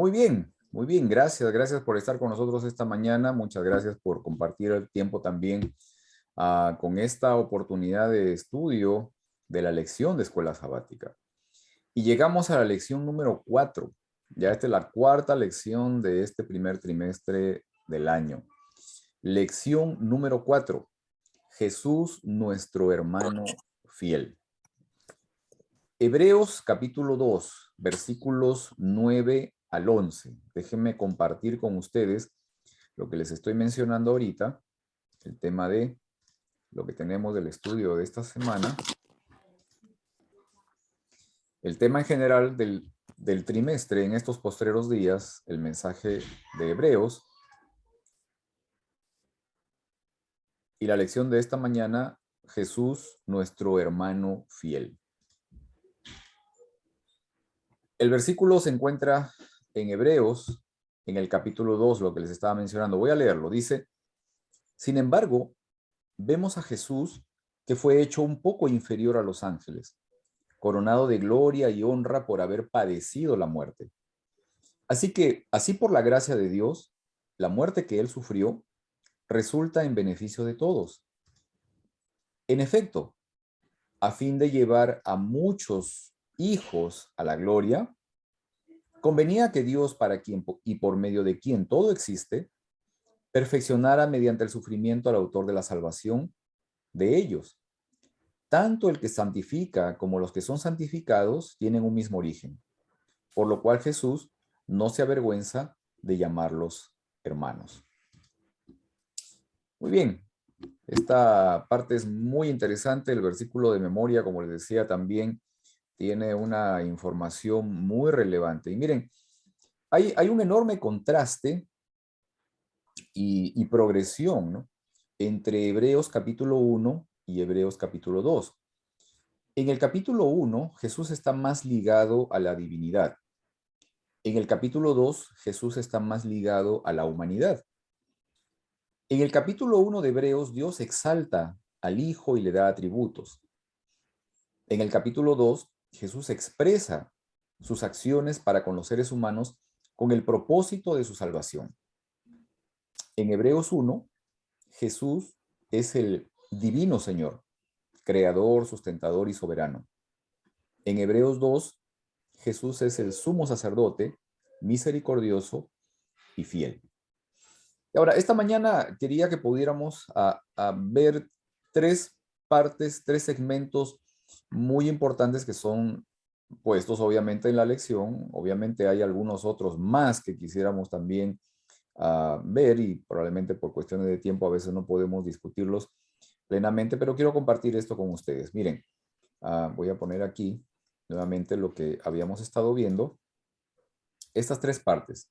muy bien, gracias, gracias por estar con nosotros esta mañana, muchas gracias por compartir el tiempo también con esta oportunidad de estudio de la lección de escuela sabática. Y llegamos a la lección número 4, ya esta es la cuarta lección de este primer trimestre del año. Lección número 4, Jesús nuestro hermano fiel. Hebreos capítulo 2, versículos 9 al 11. Déjenme compartir con ustedes lo que les estoy mencionando ahorita, el tema de lo que tenemos del estudio de esta semana. El tema en general del trimestre en estos postreros días, el mensaje de Hebreos. Y la lección de esta mañana, Jesús nuestro hermano fiel. El versículo se encuentra en Hebreos, en el capítulo 2, lo que les estaba mencionando. Voy a leerlo. Dice, sin embargo, vemos a Jesús que fue hecho un poco inferior a los ángeles, coronado de gloria y honra por haber padecido la muerte. Así que, así por la gracia de Dios, la muerte que él sufrió resulta en beneficio de todos. En efecto, a fin de llevar a muchos hijos a la gloria, convenía que Dios, para quien y por medio de quien todo existe, perfeccionara mediante el sufrimiento al autor de la salvación de ellos. Tanto el que santifica como los que son santificados tienen un mismo origen, por lo cual Jesús no se avergüenza de llamarlos hermanos. Muy bien, esta parte es muy interesante, el versículo de memoria, como les decía, también tiene una información muy relevante. Y miren, hay un enorme contraste y progresión, ¿no?, entre Hebreos capítulo 1 y Hebreos capítulo 2. En el capítulo 1, Jesús está más ligado a la divinidad. En el capítulo 2, Jesús está más ligado a la humanidad. En el capítulo 1 de Hebreos, Dios exalta al Hijo y le da atributos. En el capítulo 2, Jesús expresa sus acciones para con los seres humanos con el propósito de su salvación. En Hebreos 1, Jesús es el divino Señor, creador, sustentador y soberano. En Hebreos 2, Jesús es el sumo sacerdote, misericordioso y fiel. Y ahora, esta mañana quería que pudiéramos a ver tres partes, tres segmentos muy importantes que son puestos obviamente en la lección. Obviamente hay algunos otros más que quisiéramos también ver y probablemente por cuestiones de tiempo a veces no podemos discutirlos plenamente, pero quiero compartir esto con ustedes. Miren, voy a poner aquí nuevamente lo que habíamos estado viendo. Estas tres partes.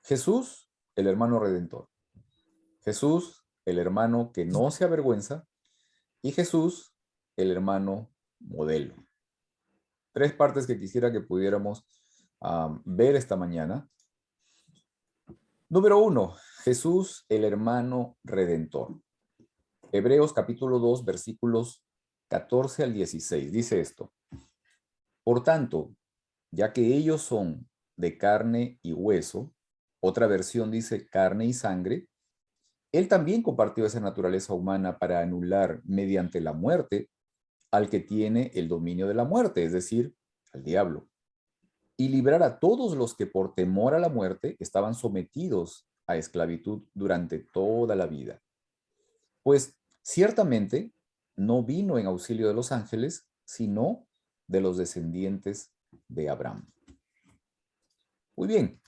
Jesús, el hermano redentor. Jesús, el hermano que no se avergüenza. Y Jesús, el hermano modelo. Tres partes que quisiera que pudiéramos ver esta mañana. Número 1, Jesús, el hermano redentor. Hebreos capítulo 2, versículos 14 al 16. Dice esto. Por tanto, ya que ellos son de carne y hueso, otra versión dice carne y sangre, él también compartió esa naturaleza humana para anular mediante la muerte al que tiene el dominio de la muerte, es decir, al diablo, y librar a todos los que por temor a la muerte estaban sometidos a esclavitud durante toda la vida. Pues ciertamente no vino en auxilio de los ángeles, sino de los descendientes de Abraham. Muy bien,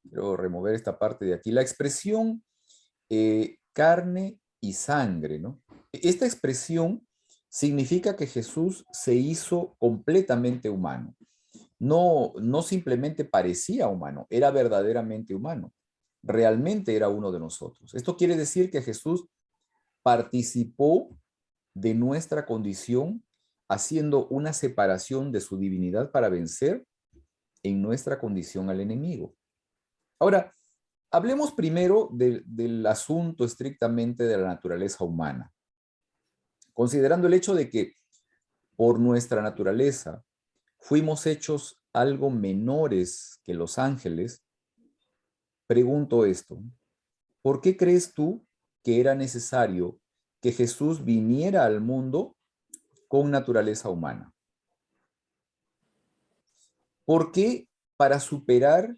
quiero remover esta parte de aquí. La expresión carne y sangre, ¿no? Esta expresión significa que Jesús se hizo completamente humano. No simplemente parecía humano, era verdaderamente humano. Realmente era uno de nosotros. Esto quiere decir que Jesús participó de nuestra condición haciendo una separación de su divinidad para vencer en nuestra condición al enemigo. Ahora, hablemos primero del asunto estrictamente de la naturaleza humana, considerando el hecho de que por nuestra naturaleza fuimos hechos algo menores que los ángeles, pregunto esto: ¿por qué crees tú que era necesario que Jesús viniera al mundo con naturaleza humana? ¿Por qué para superar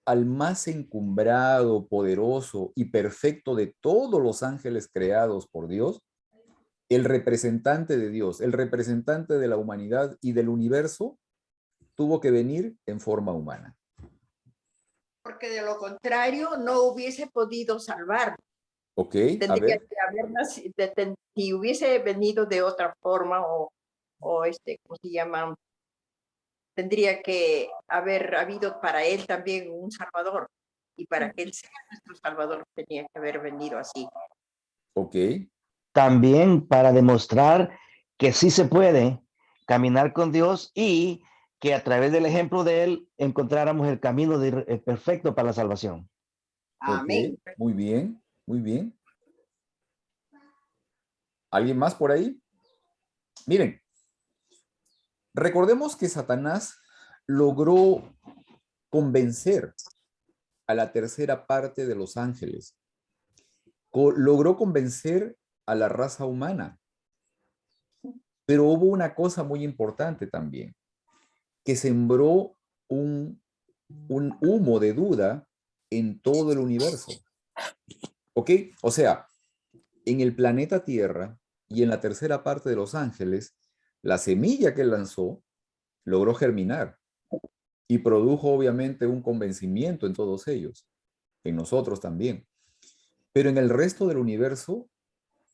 al más encumbrado, poderoso y perfecto de todos los ángeles creados por Dios, el representante de Dios, el representante de la humanidad y del universo, tuvo que venir en forma humana? Porque de lo contrario no hubiese podido salvar. Ok, a Tendría ver. que haber nacido, si hubiese venido de otra forma o ¿cómo se llama? Tendría que haber habido para él también un salvador. Y para que él sea nuestro salvador tenía que haber venido así. Ok, También para demostrar que sí se puede caminar con Dios y que a través del ejemplo de Él encontráramos el camino perfecto para la salvación. Amén. ok, muy bien, muy bien. ¿Alguien más por ahí? Miren, recordemos que Satanás logró convencer a la tercera parte de los ángeles. Logró convencer a la raza humana. Pero hubo una cosa muy importante también, que sembró un humo de duda en todo el universo. ¿Ok? O sea, en el planeta Tierra y en la tercera parte de los ángeles, la semilla que lanzó logró germinar y produjo obviamente un convencimiento en todos ellos, en nosotros también. Pero en el resto del universo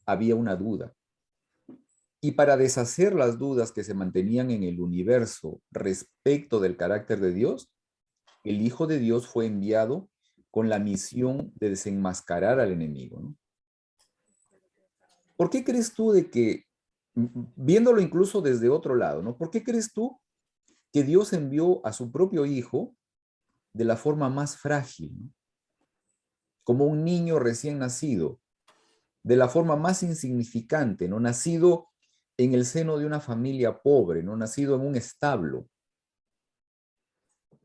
había una duda. Y para deshacer las dudas que se mantenían en el universo respecto del carácter de Dios, el Hijo de Dios fue enviado con la misión de desenmascarar al enemigo, ¿no? ¿Por qué crees tú de que, viéndolo incluso desde otro lado, ¿no? ¿Por qué crees tú que Dios envió a su propio Hijo de la forma más frágil, ¿no? Como un niño recién nacido, de la forma más insignificante, ¿no? Nacido en el seno de una familia pobre, ¿no? Nacido en un establo.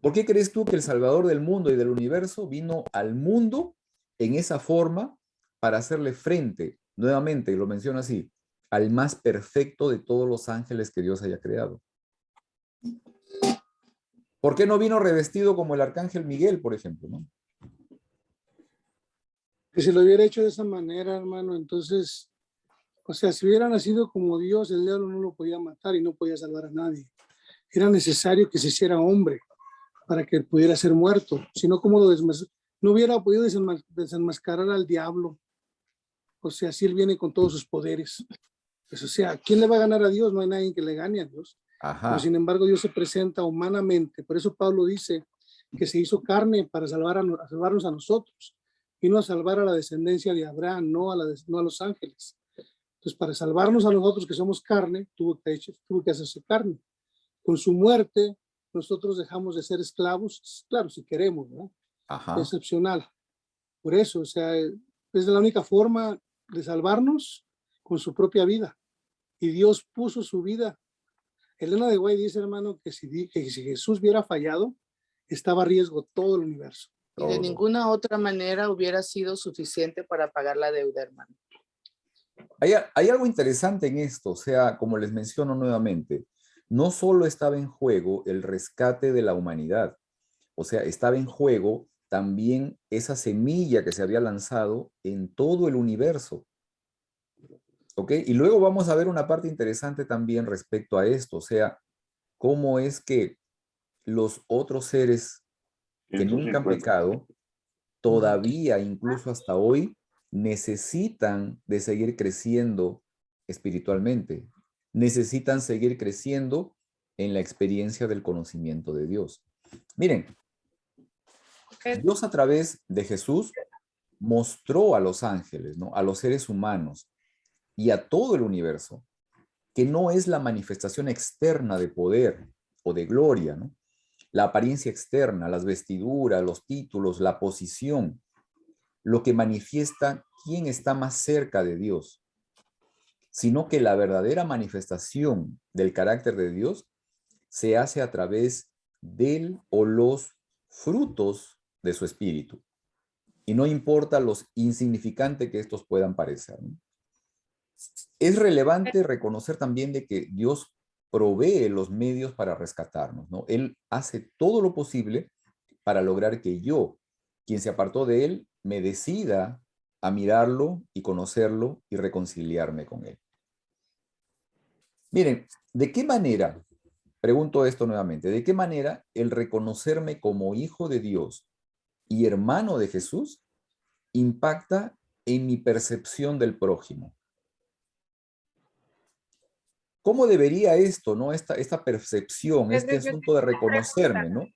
¿Por qué crees tú que el Salvador del mundo y del universo vino al mundo en esa forma para hacerle frente, nuevamente, lo menciono así, al más perfecto de todos los ángeles que Dios haya creado? ¿Por qué no vino revestido como el arcángel Miguel, por ejemplo, ¿no? Que si lo hubiera hecho de esa manera, hermano, entonces, o sea, si hubiera nacido como Dios, el diablo no lo podía matar y no podía salvar a nadie. Era necesario que se hiciera hombre para que pudiera ser muerto. Si no, ¿cómo no hubiera podido desenmascarar al diablo? O sea, si él viene con todos sus poderes. Pues, o sea, ¿quién le va a ganar a Dios? No hay nadie que le gane a Dios. Pero Ajá. sin embargo, Dios se presenta humanamente. Por eso Pablo dice que se hizo carne para salvarnos a nosotros y no a salvar a la descendencia de Abraham, no a los ángeles. Entonces, para salvarnos a nosotros que somos carne, tuvo que hacerse carne. Con su muerte, nosotros dejamos de ser esclavos, claro, si queremos, ¿no? Ajá. Excepcional. Por eso, o sea, es la única forma de salvarnos con su propia vida. Y Dios puso su vida. Elena de White dice, hermano, que si Jesús hubiera fallado, estaba a riesgo todo el universo. Y de Todo. ninguna otra manera hubiera sido suficiente para pagar la deuda, hermano. Hay algo interesante en esto, o sea, como les menciono nuevamente, no solo estaba en juego el rescate de la humanidad, o sea, estaba en juego también esa semilla que se había lanzado en todo el universo. ¿Ok? Y luego vamos a ver una parte interesante también respecto a esto, o sea, cómo es que los otros seres que nunca han pecado, todavía, incluso hasta hoy, necesitan de seguir creciendo espiritualmente, necesitan seguir creciendo en la experiencia del conocimiento de Dios. Miren, Dios a través de Jesús mostró a los ángeles, ¿no? A los seres humanos y a todo el universo, que no es la manifestación externa de poder o de gloria, ¿no? La apariencia externa, las vestiduras, los títulos, la posición, lo que manifiesta quién está más cerca de Dios, sino que la verdadera manifestación del carácter de Dios se hace a través del o los frutos de su espíritu. Y no importa los insignificantes que estos puedan parecer, ¿no? Es relevante reconocer también de que Dios provee los medios para rescatarnos, ¿no? Él hace todo lo posible para lograr que yo, quien se apartó de Él, me decida a mirarlo y conocerlo y reconciliarme con Él. Miren, ¿de qué manera, pregunto esto nuevamente, de qué manera el reconocerme como hijo de Dios y hermano de Jesús impacta en mi percepción del prójimo? ¿Cómo debería esto, no? Esta percepción, este asunto de reconocerme, ¿no?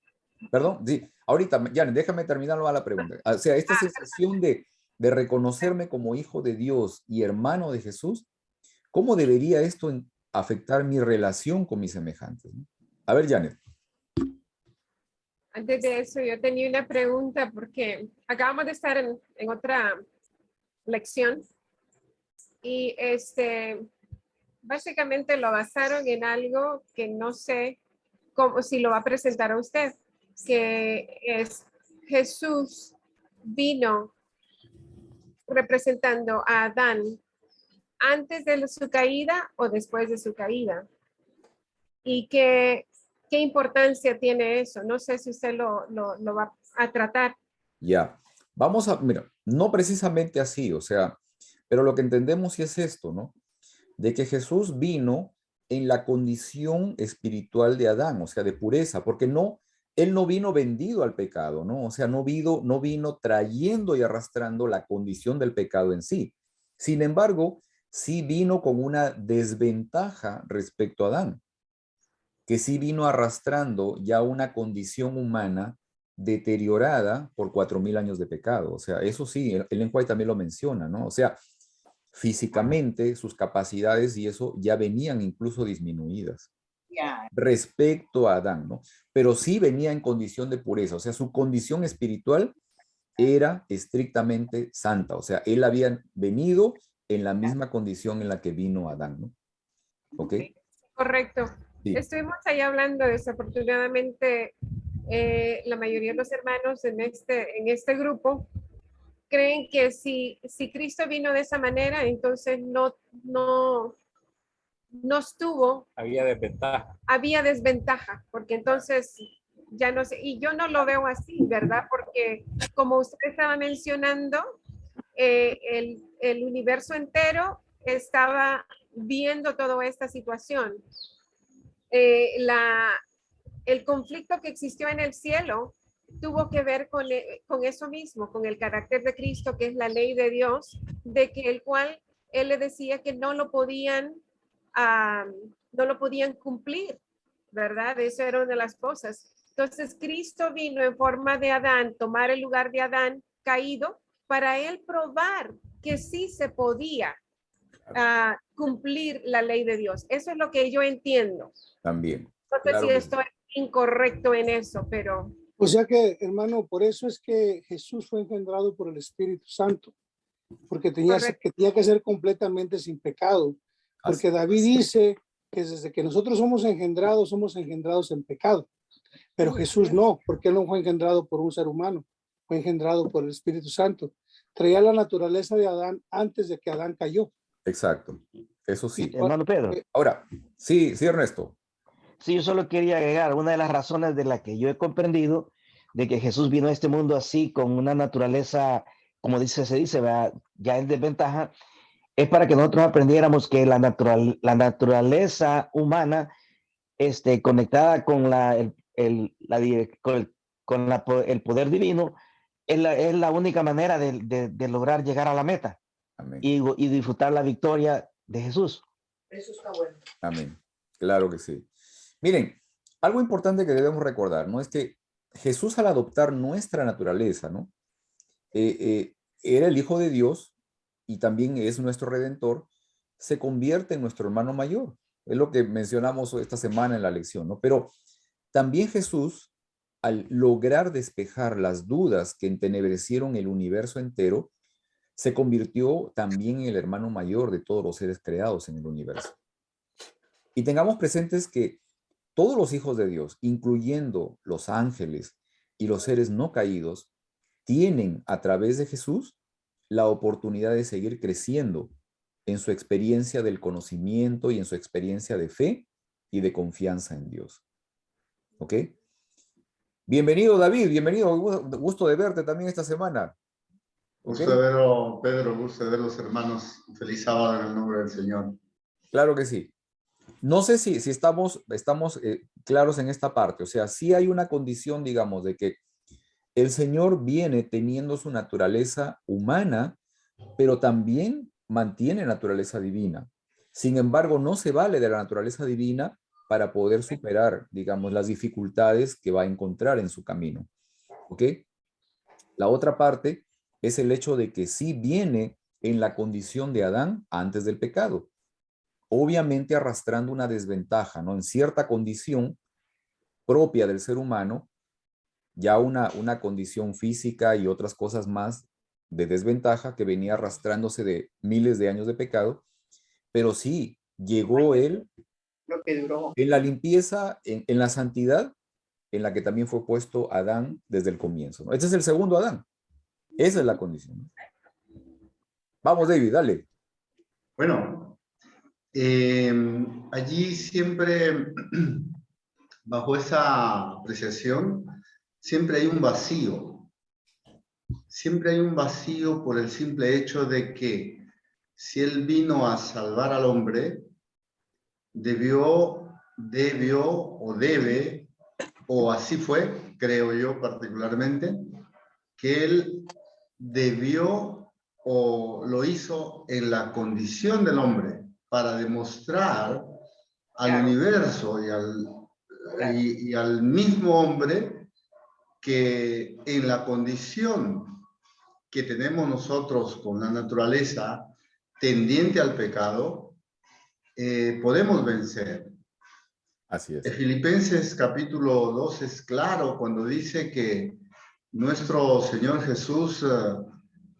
Perdón, sí, ahorita, ya, déjame terminar la pregunta. O sea, esta sensación de reconocerme como hijo de Dios y hermano de Jesús, ¿cómo debería esto afectar mi relación con mis semejantes, ¿no? A ver, Janet. Antes de eso, yo tenía una pregunta porque acabamos de estar en otra lección y básicamente lo basaron en algo que no sé cómo, si lo va a presentar a usted, que es Jesús vino representando a Adán antes de su caída o después de su caída. Y qué importancia tiene eso. No sé si usted lo va a tratar. Ya, vamos a, mira, no precisamente así, o sea, pero lo que entendemos sí es esto, ¿no? De que Jesús vino en la condición espiritual de Adán, o sea, de pureza, porque no, él no vino vendido al pecado, ¿no? O sea, no vino trayendo y arrastrando la condición del pecado en sí. Sin embargo, sí vino con una desventaja respecto a Adán, que sí vino arrastrando ya una condición humana deteriorada por 4000 años de pecado. O sea, eso sí, el lenguaje también lo menciona, ¿no? O sea, físicamente sus capacidades y eso ya venían incluso disminuidas respecto a Adán, ¿no? Pero sí venía en condición de pureza, o sea, su condición espiritual era estrictamente santa, o sea, él había venido en la misma condición en la que vino Adán, ¿no? ¿Ok? Correcto. Sí. Estuvimos ahí hablando, desafortunadamente, la mayoría de los hermanos en este grupo creen que si Cristo vino de esa manera, entonces no estuvo. Había desventaja, porque entonces ya no sé, y yo no lo veo así, ¿verdad? Porque como usted estaba mencionando, el universo entero estaba viendo toda esta situación. El conflicto que existió en el cielo tuvo que ver con eso mismo, con el carácter de Cristo, que es la ley de Dios, de que el cual él le decía que no lo podían cumplir, ¿verdad? Eso era una de las cosas. Entonces Cristo vino en forma de Adán, tomar el lugar de Adán caído, para él probar que sí se podía cumplir la ley de Dios. Eso es lo que yo entiendo. También. No sé Claro si que estoy incorrecto en eso, pero... O sea que, hermano, por eso es que Jesús fue engendrado por el Espíritu Santo, porque tenía que ser completamente sin pecado. Porque David dice que desde que nosotros somos engendrados en pecado. Pero Jesús no, porque él no fue engendrado por un ser humano, fue engendrado por el Espíritu Santo. Traía la naturaleza de Adán antes de que Adán cayó. Exacto, eso sí. Hermano Pedro. Ahora, sí, Ernesto. Sí, yo solo quería agregar una de las razones de la que yo he comprendido de que Jesús vino a este mundo así, con una naturaleza, como se dice, ¿verdad? Ya en desventaja, es para que nosotros aprendiéramos que la naturaleza humana, conectada con el poder divino, es la única manera de lograr llegar a la meta. Amén. Y disfrutar la victoria de Jesús. Eso está bueno. Amén. Claro que sí. Miren, algo importante que debemos recordar, ¿no? Es que Jesús, al adoptar nuestra naturaleza, ¿no? Era el Hijo de Dios y también es nuestro Redentor, se convierte en nuestro hermano mayor. Es lo que mencionamos esta semana en la lección, ¿no? Pero también Jesús, al lograr despejar las dudas que entenebrecieron el universo entero, se convirtió también en el hermano mayor de todos los seres creados en el universo. Y tengamos presentes que todos los hijos de Dios, incluyendo los ángeles y los seres no caídos, tienen a través de Jesús la oportunidad de seguir creciendo en su experiencia del conocimiento y en su experiencia de fe y de confianza en Dios. ¿Ok? Bienvenido, David, bienvenido, gusto de verte también esta semana. ¿Ok? Gusto de verlo, Pedro, gusto de ver los hermanos. Feliz sábado en el nombre del Señor. Claro que sí. No sé si estamos claros en esta parte. O sea, sí hay una condición, digamos, de que el Señor viene teniendo su naturaleza humana, pero también mantiene naturaleza divina. Sin embargo, no se vale de la naturaleza divina para poder superar, digamos, las dificultades que va a encontrar en su camino. ¿Ok? La otra parte es el hecho de que sí viene en la condición de Adán antes del pecado, obviamente arrastrando una desventaja, ¿no? En cierta condición propia del ser humano, ya una condición física y otras cosas más de desventaja que venía arrastrándose de miles de años de pecado, pero sí llegó él Lo que duró. en la limpieza, en la santidad, en la que también fue puesto Adán desde el comienzo, ¿no? Este es el segundo Adán. Esa es la condición, ¿no? Vamos, David, dale. Bueno, allí siempre, bajo esa apreciación, siempre hay un vacío. Siempre hay un vacío por el simple hecho de que si Él vino a salvar al hombre, debió o debe, o así fue, creo yo particularmente, que Él debió o lo hizo en la condición del hombre para demostrar al universo y al mismo hombre que en la condición que tenemos nosotros con la naturaleza tendiente al pecado, podemos vencer. Así es. En Filipenses capítulo 2 es claro cuando dice que nuestro Señor Jesús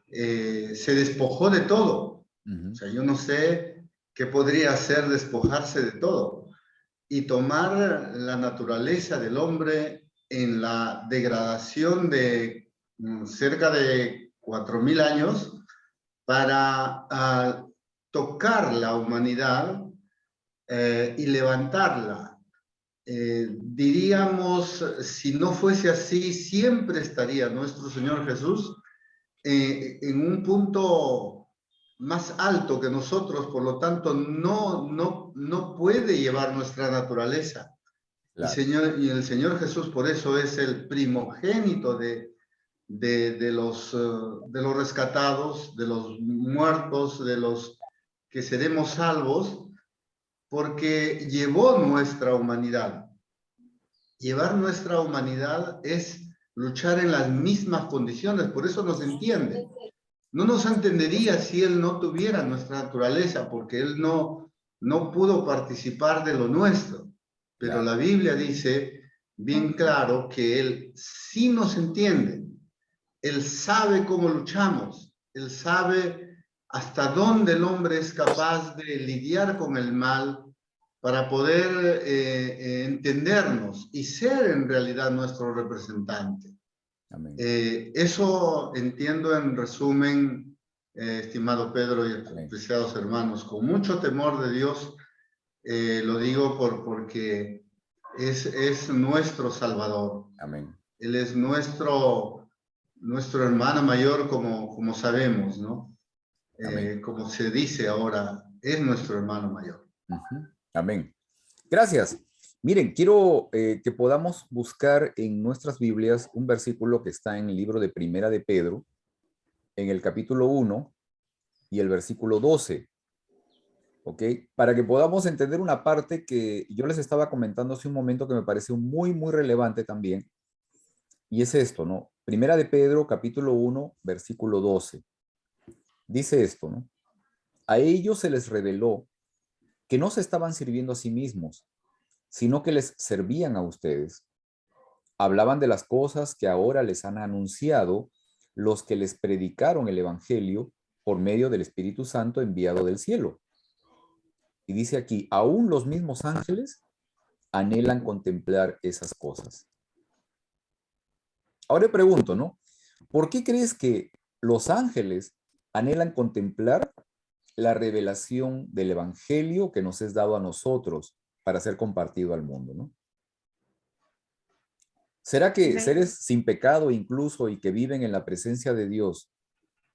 se despojó de todo. O sea, yo no sé qué podría hacer despojarse de todo y tomar la naturaleza del hombre en la degradación de cerca de 4.000 años para tocar la humanidad y levantarla. Diríamos, si no fuese así, siempre estaría nuestro Señor Jesús en un punto más alto que nosotros, por lo tanto no puede llevar nuestra naturaleza. Claro. Y el Señor Jesús por eso es el primogénito de los rescatados, de los muertos, de los que seremos salvos, porque llevó nuestra humanidad. Llevar nuestra humanidad es luchar en las mismas condiciones, por eso nos entiende. No nos entendería si Él no tuviera nuestra naturaleza, porque Él no pudo participar de lo nuestro. Pero Claro. la Biblia dice bien claro que Él sí nos entiende. Él sabe cómo luchamos. Él sabe hasta dónde el hombre es capaz de lidiar con el mal para poder entendernos y ser en realidad nuestro representante. Amén. Eso entiendo en resumen, estimado Pedro y Amén. apreciados hermanos, con mucho temor de Dios, lo digo porque es nuestro Salvador. Amén. Él es nuestro hermano mayor, como sabemos, ¿no? Como se dice ahora, es nuestro hermano mayor. Amén. Gracias. Miren, quiero que podamos buscar en nuestras Biblias un versículo que está en el libro de Primera de Pedro, en el capítulo 1 y el versículo 12. ¿Ok? Para que podamos entender una parte que yo les estaba comentando hace un momento que me pareció muy, muy relevante también. Y es esto, ¿no? Primera de Pedro, capítulo 1, versículo 12. Dice esto, ¿no? A ellos se les reveló que no se estaban sirviendo a sí mismos, sino que les servían a ustedes. Hablaban de las cosas que ahora les han anunciado los que les predicaron el Evangelio por medio del Espíritu Santo enviado del cielo. Y dice aquí, aún los mismos ángeles anhelan contemplar esas cosas. Ahora pregunto, ¿no? ¿Por qué crees que los ángeles anhelan contemplar la revelación del evangelio que nos es dado a nosotros para ser compartido al mundo, ¿no? ¿Será que seres sin pecado incluso y que viven en la presencia de Dios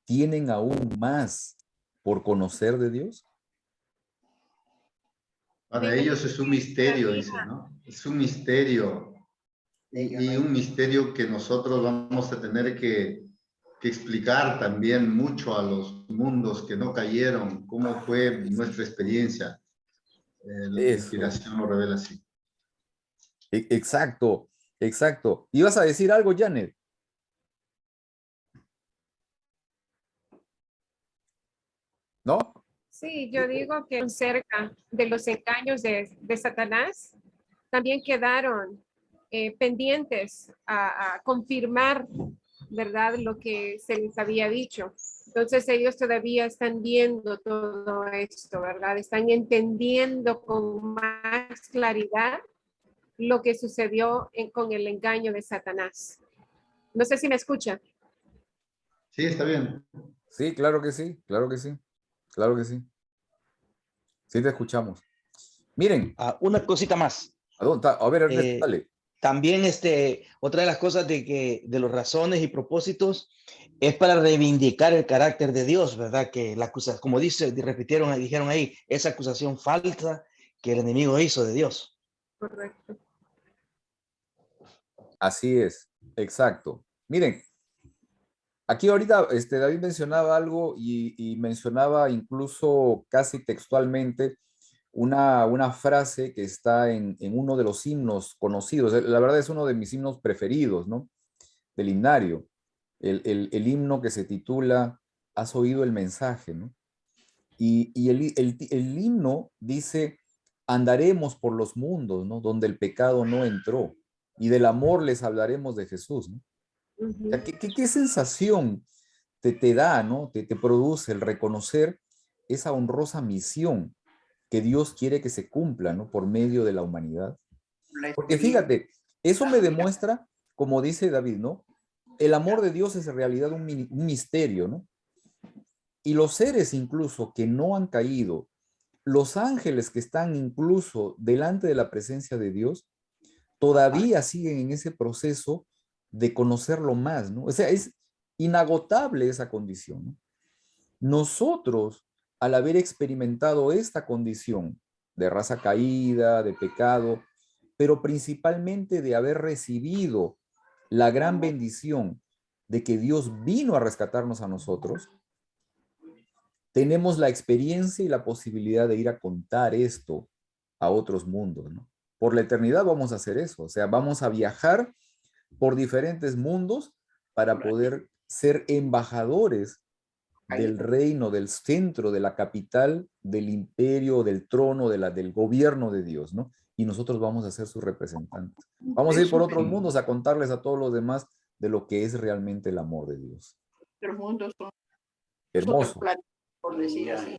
tienen aún más por conocer de Dios? Para ellos es un misterio, dice, ¿no? Es un misterio. Y un misterio que nosotros vamos a tener que explicar también mucho a los mundos que no cayeron, cómo fue nuestra experiencia. La inspiración lo revela así. Exacto, exacto. ¿Ibas a decir algo, Janet? ¿No? Sí, yo digo que cerca de los engaños de Satanás también quedaron pendientes a confirmar, ¿verdad?, lo que se les había dicho. Entonces ellos todavía están viendo todo esto, ¿verdad? Están entendiendo con más claridad lo que sucedió con el engaño de Satanás. No sé si me escucha. Sí, está bien. Sí, claro que sí, claro que sí, claro que sí. Sí te escuchamos. Miren. Una cosita más. A ver, Ernesto, dale. También otra de las cosas de los razones y propósitos es para reivindicar el carácter de Dios, ¿verdad? Que la acusación, como dijeron ahí, esa acusación falsa que el enemigo hizo de Dios. Correcto. Así es, exacto. Miren, aquí ahorita David mencionaba algo y mencionaba incluso casi textualmente una frase que está en uno de los himnos conocidos. La verdad es uno de mis himnos preferidos, ¿no? Del himnario. El himno que se titula ¿Has oído el mensaje?, ¿no? Y el himno dice, andaremos por los mundos, ¿no? Donde el pecado no entró. Y del amor les hablaremos de Jesús, ¿no? O sea, ¿qué sensación te da, ¿no? Te produce el reconocer esa honrosa misión que Dios quiere que se cumpla, ¿no? Por medio de la humanidad. Porque fíjate, eso me demuestra, como dice David, ¿no? El amor de Dios es en realidad un misterio, ¿no? Y los seres incluso que no han caído, los ángeles que están incluso delante de la presencia de Dios, todavía siguen en ese proceso de conocerlo más, ¿no? O sea, es inagotable esa condición, ¿no? Nosotros, al haber experimentado esta condición de raza caída, de pecado, pero principalmente de haber recibido la gran bendición de que Dios vino a rescatarnos a nosotros, tenemos la experiencia y la posibilidad de ir a contar esto a otros mundos, ¿no? Por la eternidad vamos a hacer eso, o sea, vamos a viajar por diferentes mundos para poder ser embajadores del reino, del centro, de la capital, del imperio, del trono, del gobierno de Dios, ¿no? Y nosotros vamos a ser sus representantes. Vamos a ir por otros mundos a contarles a todos los demás de lo que es realmente el amor de Dios. Los mundos son hermoso. Por decir así.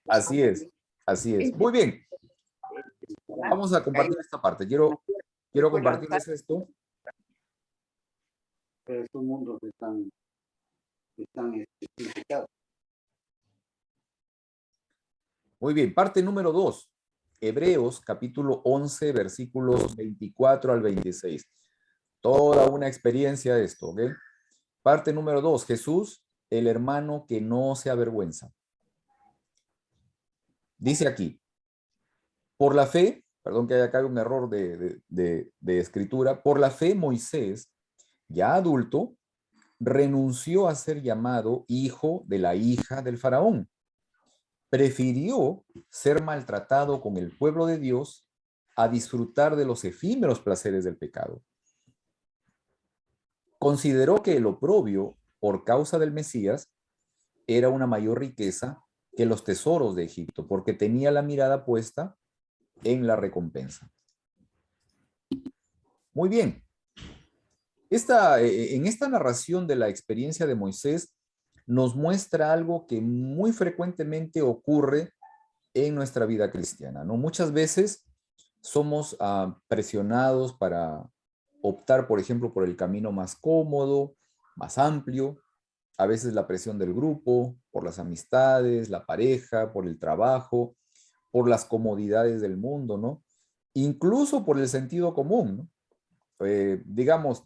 Así es, así es. Muy bien. Vamos a compartir esta parte. Quiero compartirles esto. Pero estos mundos están significados. Muy bien, parte número 2. Hebreos capítulo 11, versículos 24 al 26. Toda una experiencia esto, ¿ok? Parte número 2. Jesús, el hermano que no se avergüenza. Dice aquí, por la fe, perdón que haya acá un error de escritura, por la fe Moisés, ya adulto, renunció a ser llamado hijo de la hija del faraón. Prefirió ser maltratado con el pueblo de Dios a disfrutar de los efímeros placeres del pecado. Consideró que el oprobio por causa del Mesías era una mayor riqueza que los tesoros de Egipto, porque tenía la mirada puesta en la recompensa. Muy bien. En esta narración de la experiencia de Moisés nos muestra algo que muy frecuentemente ocurre en nuestra vida cristiana, ¿no? Muchas veces somos presionados para optar, por ejemplo, por el camino más cómodo, más amplio, a veces la presión del grupo, por las amistades, la pareja, por el trabajo, por las comodidades del mundo, ¿no? Incluso por el sentido común, ¿no? Digamos,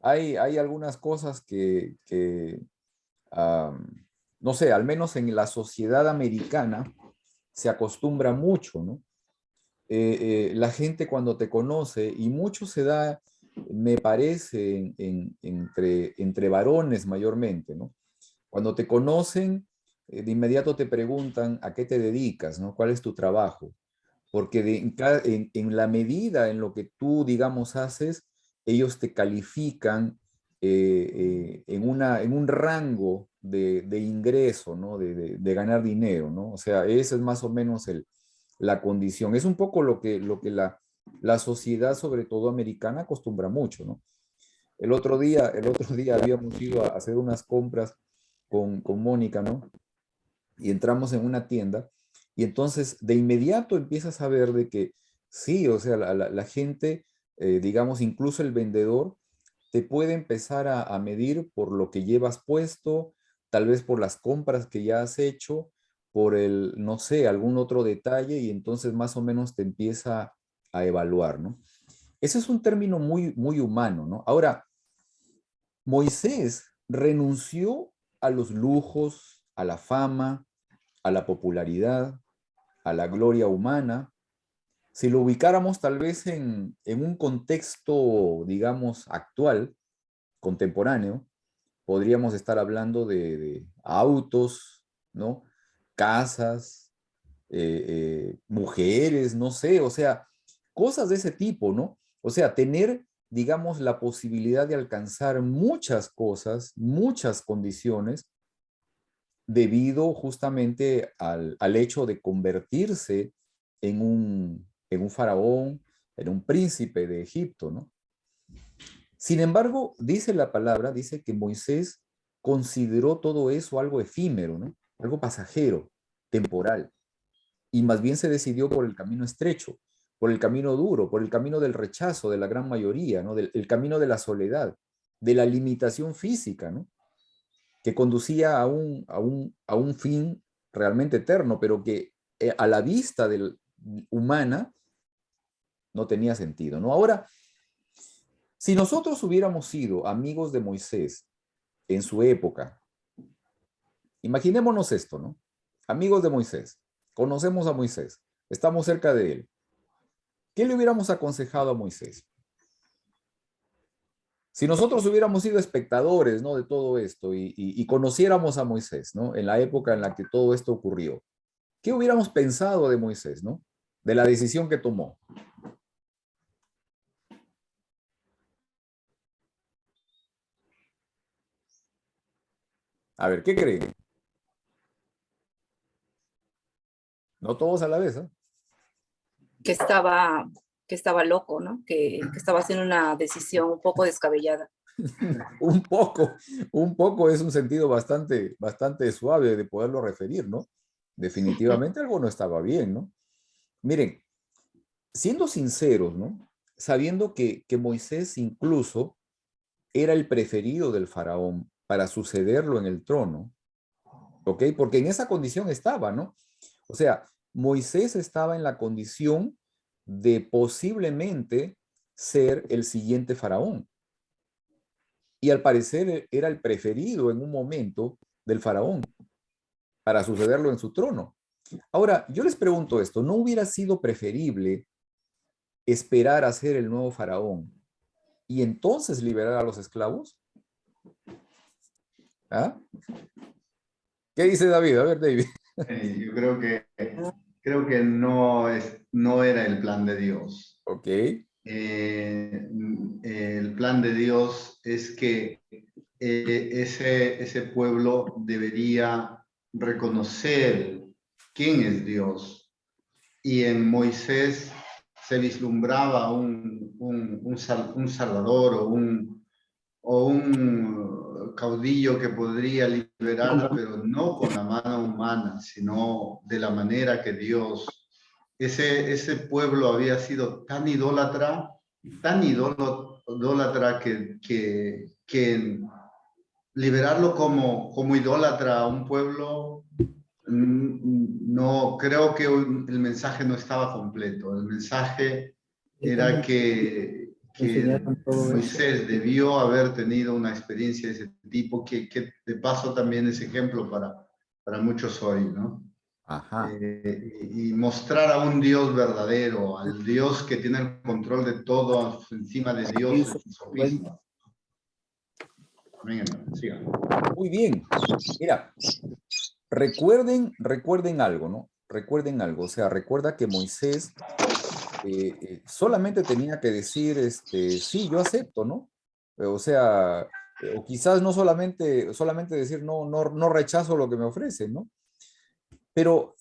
hay algunas cosas no sé, al menos en la sociedad americana se acostumbra mucho, ¿no? La gente cuando te conoce, y mucho se da, me parece, entre varones mayormente, ¿no? Cuando te conocen, de inmediato te preguntan a qué te dedicas, ¿no? ¿Cuál es tu trabajo? Porque en la medida en lo que tú, digamos, haces, ellos te califican en un rango de ingreso, ¿no? De ganar dinero, ¿no? O sea, esa es más o menos la condición. Es un poco lo que la sociedad, sobre todo americana, acostumbra mucho, ¿no? El otro día habíamos ido a hacer unas compras con Mónica, ¿no? Y entramos en una tienda y entonces de inmediato empiezas a ver de que sí, o sea, la gente, digamos, incluso el vendedor, te puede empezar a medir por lo que llevas puesto, tal vez por las compras que ya has hecho, por no sé, algún otro detalle y entonces más o menos te empieza a evaluar, ¿no? Ese es un término muy, muy humano, ¿no? Ahora, Moisés renunció a los lujos, a la fama, a la popularidad, a la gloria humana. Si lo ubicáramos tal vez en un contexto, digamos, actual, contemporáneo, podríamos estar hablando de autos, ¿no? Casas, mujeres, no sé, o sea, cosas de ese tipo, ¿no? O sea, tener, digamos, la posibilidad de alcanzar muchas cosas, muchas condiciones, debido justamente al hecho de convertirse en un faraón, en un príncipe de Egipto, ¿no? Sin embargo, dice la palabra, dice que Moisés consideró todo eso algo efímero, ¿no? Algo pasajero, temporal, y más bien se decidió por el camino estrecho, por el camino duro, por el camino del rechazo de la gran mayoría, ¿no? El camino de la soledad, de la limitación física, ¿no? Que conducía a un fin realmente eterno, pero que a la vista humana no tenía sentido, ¿no? Ahora, si nosotros hubiéramos sido amigos de Moisés en su época, imaginémonos esto, ¿no? Amigos de Moisés, conocemos a Moisés, estamos cerca de él. ¿Qué le hubiéramos aconsejado a Moisés? Si nosotros hubiéramos sido espectadores, ¿no? De todo esto y conociéramos a Moisés, ¿no? En la época en la que todo esto ocurrió, ¿qué hubiéramos pensado de Moisés, ¿no? De la decisión que tomó. A ver, ¿qué creen? No todos a la vez, ¿eh? que estaba, que estaba loco, ¿no? Que estaba haciendo una decisión un poco descabellada. Un poco es un sentido bastante, bastante suave de poderlo referir, ¿no? Definitivamente algo no estaba bien, ¿no? Miren, siendo sinceros, ¿no? Sabiendo que Moisés incluso era el preferido del faraón para sucederlo en el trono, ¿ok? Porque en esa condición estaba, ¿no? O sea, Moisés estaba en la condición de posiblemente ser el siguiente faraón. Y al parecer era el preferido en un momento del faraón para sucederlo en su trono. Ahora, yo les pregunto esto, ¿no hubiera sido preferible esperar a ser el nuevo faraón y entonces liberar a los esclavos? ¿Ah? ¿Qué dice David? A ver, David. Yo creo que no era el plan de Dios. Ok. El plan de Dios es que ese pueblo debería reconocer quién es Dios. Y en Moisés se vislumbraba un salvador o un caudillo que podría liberar, pero no con la mano humana, sino de la manera que Dios ese pueblo había sido tan idólatra que liberarlo como idólatra a un pueblo, no, creo que el mensaje no estaba completo. El mensaje era que Moisés debió haber tenido una experiencia de ese tipo, que de paso también es ejemplo para muchos hoy, ¿no? Ajá. Y mostrar a un Dios verdadero, al Dios que tiene el control de todo, encima de Dios, el sofisma. Venga, sigan. Muy bien. Mira, recuerden algo, ¿no? Recuerden algo. O sea, recuerda que Moisés solamente tenía que decir, sí, yo acepto, ¿no? O sea, o quizás no solamente decir, no rechazo lo que me ofrecen, ¿no? Pero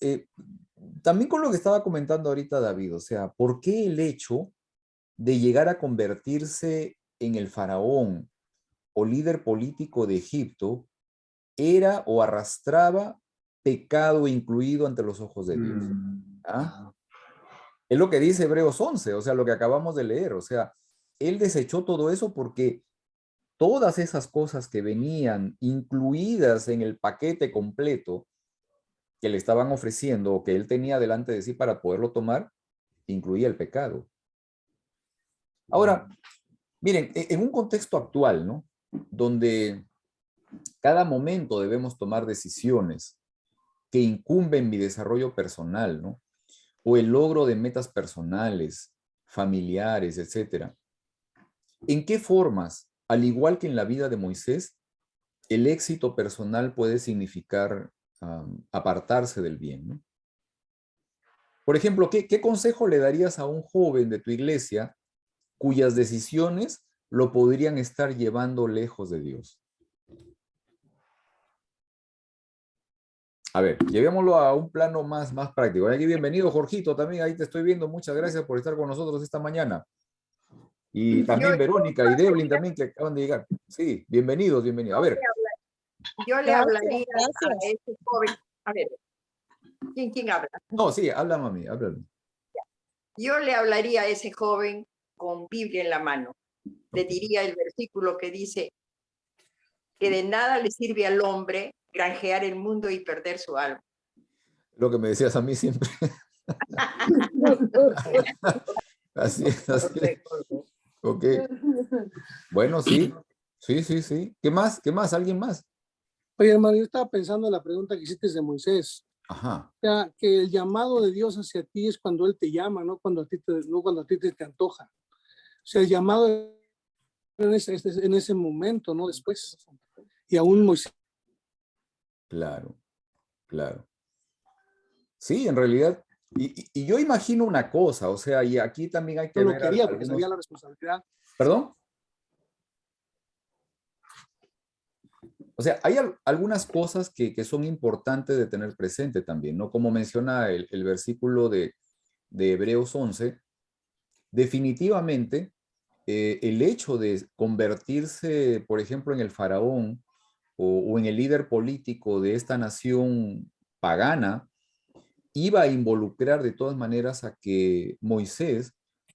también con lo que estaba comentando ahorita David, o sea, ¿por qué el hecho de llegar a convertirse en el faraón o líder político de Egipto era o arrastraba pecado incluido ante los ojos de Dios? ¿Ah? Es lo que dice Hebreos 11, o sea, lo que acabamos de leer, o sea, él desechó todo eso porque todas esas cosas que venían incluidas en el paquete completo que le estaban ofreciendo o que él tenía delante de sí para poderlo tomar, incluía el pecado. Ahora, miren, en un contexto actual, ¿no? Donde cada momento debemos tomar decisiones que incumben mi desarrollo personal, ¿no? O el logro de metas personales, familiares, etcétera. ¿En qué formas, al igual que en la vida de Moisés, el éxito personal puede significar apartarse del bien, ¿no? Por ejemplo, ¿qué consejo le darías a un joven de tu iglesia cuyas decisiones lo podrían estar llevando lejos de Dios? A ver, llevémoslo a un plano más práctico. Aquí bienvenido, Jorgito, también ahí te estoy viendo. Muchas gracias por estar con nosotros esta mañana. Y también Verónica y Devlin también que acaban de llegar. Sí, bienvenidos. A ver. Yo le hablaría a ese joven. A ver, ¿quién habla? No, sí, habla mami, háblame. Yo le hablaría a ese joven con Biblia en la mano. Le diría el versículo que dice que de nada le sirve al hombre granjear el mundo y perder su alma. Lo que me decías a mí siempre. Así. Ok. Bueno, sí. Sí. ¿Qué más? ¿Alguien más? Oye, hermano, yo estaba pensando en la pregunta que hiciste de Moisés. Ajá. O sea, que el llamado de Dios hacia ti es cuando Él te llama, no cuando a ti te antoja. O sea, el llamado en ese momento, no después. Y aún Moisés. Claro. Sí, en realidad. Y yo imagino una cosa, o sea, y aquí también hay que No lo ver quería porque sabía la responsabilidad. ¿Perdón? O sea, hay algunas cosas que son importantes de tener presente también, ¿no? Como menciona el versículo de Hebreos 11, definitivamente el hecho de convertirse, por ejemplo, en el faraón o en el líder político de esta nación pagana, iba a involucrar de todas maneras a que Moisés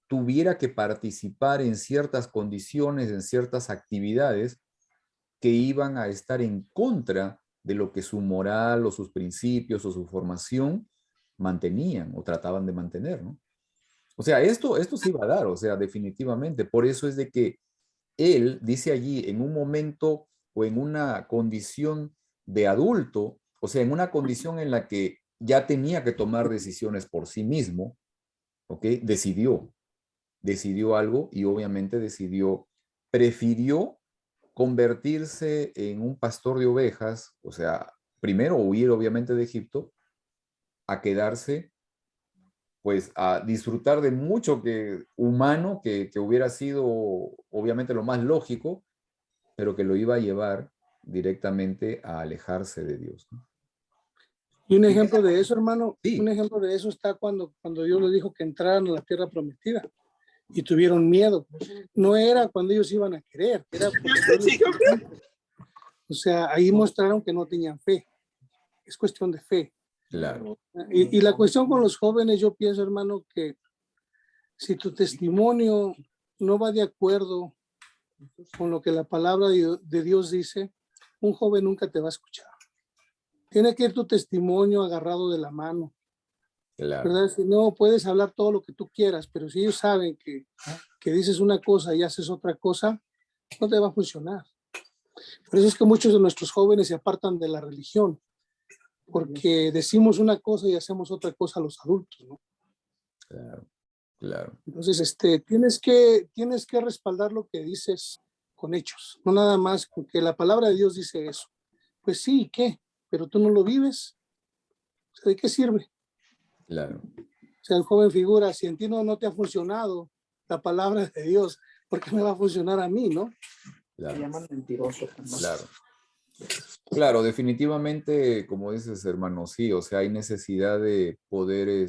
tuviera que participar en ciertas condiciones, en ciertas actividades que iban a estar en contra de lo que su moral o sus principios o su formación mantenían o trataban de mantener, ¿no? O sea, esto se iba a dar, o sea, definitivamente. Por eso es de que él dice allí, en un momento o en una condición de adulto, o sea, en una condición en la que ya tenía que tomar decisiones por sí mismo, ¿ok? Decidió algo y obviamente prefirió convertirse en un pastor de ovejas, o sea, primero huir obviamente de Egipto, a quedarse, pues a disfrutar de mucho humano que hubiera sido obviamente lo más lógico, pero que lo iba a llevar directamente a alejarse de Dios, ¿no? Y un ejemplo de eso, hermano, Sí. Un ejemplo de eso está cuando Dios les dijo que entraran a la tierra prometida y tuvieron miedo. No era cuando ellos iban a querer, era porque o sea, ahí mostraron que no tenían fe. Es cuestión de fe. Claro, Y la cuestión con los jóvenes, yo pienso, hermano, que si tu testimonio no va de acuerdo con lo que la palabra de Dios dice, un joven nunca te va a escuchar. Tiene que ir tu testimonio agarrado de la mano, claro, ¿verdad? Si no, puedes hablar todo lo que tú quieras, pero si ellos saben que dices una cosa y haces otra cosa, no te va a funcionar. Por eso es que muchos de nuestros jóvenes se apartan de la religión, porque decimos una cosa y hacemos otra cosa a los adultos, ¿no? claro, claro, Entonces, tienes que respaldar lo que dices con hechos, no nada más con que la palabra de Dios dice eso. Pues sí, ¿y qué? Pero tú no lo vives. O sea, ¿de qué sirve? claro, O sea, el joven figura, si en ti no te ha funcionado la palabra de Dios, ¿por qué me va a funcionar a mí, no? claro. Me llaman mentiroso. Claro. Claro, definitivamente, como dices, hermano, sí, o sea, hay necesidad de poder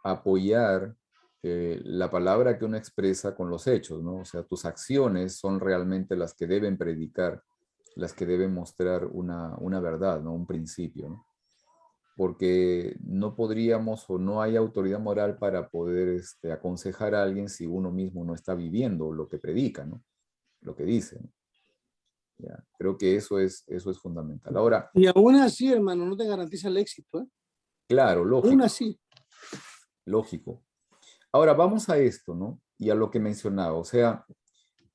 apoyar la palabra que uno expresa con los hechos, ¿no? O sea, tus acciones son realmente las que deben predicar, las que deben mostrar una verdad, ¿no? Un principio, ¿no? Porque no podríamos o no hay autoridad moral para poder aconsejar a alguien si uno mismo no está viviendo lo que predica, ¿no? Lo que dice, ¿no? Ya, creo que eso es fundamental. Ahora, Y aún así, hermano, no te garantiza el éxito, ¿eh? claro, Aún lógico, así. lógico. Ahora vamos a esto, ¿no? Y a lo que mencionaba, o sea,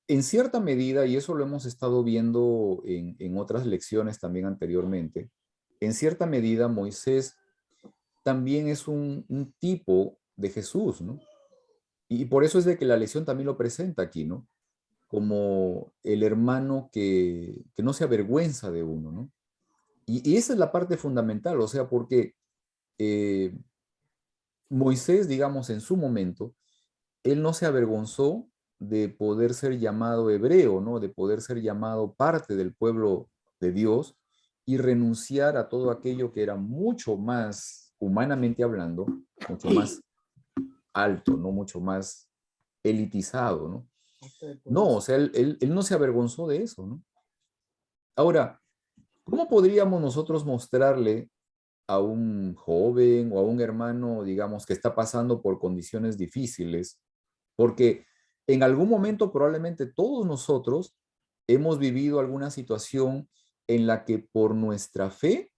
en cierta medida, y eso lo hemos estado viendo en otras lecciones también anteriormente, en cierta medida Moisés también es un tipo de Jesús, ¿no? Y por eso es de que la lección también lo presenta aquí, ¿no? Como el hermano que no se avergüenza de uno, ¿no? Y esa es la parte fundamental, o sea, porque eh, Moisés, digamos, en su momento, él no se avergonzó de poder ser llamado hebreo, ¿no? De poder ser llamado parte del pueblo de Dios y renunciar a todo aquello que era mucho más, humanamente hablando, mucho más alto, ¿no? Mucho más elitizado, ¿no? No, o sea, él no se avergonzó de eso, ¿no? Ahora, ¿cómo podríamos nosotros mostrarle a un joven o a un hermano, digamos, que está pasando por condiciones difíciles? Porque en algún momento probablemente todos nosotros hemos vivido alguna situación en la que por nuestra fe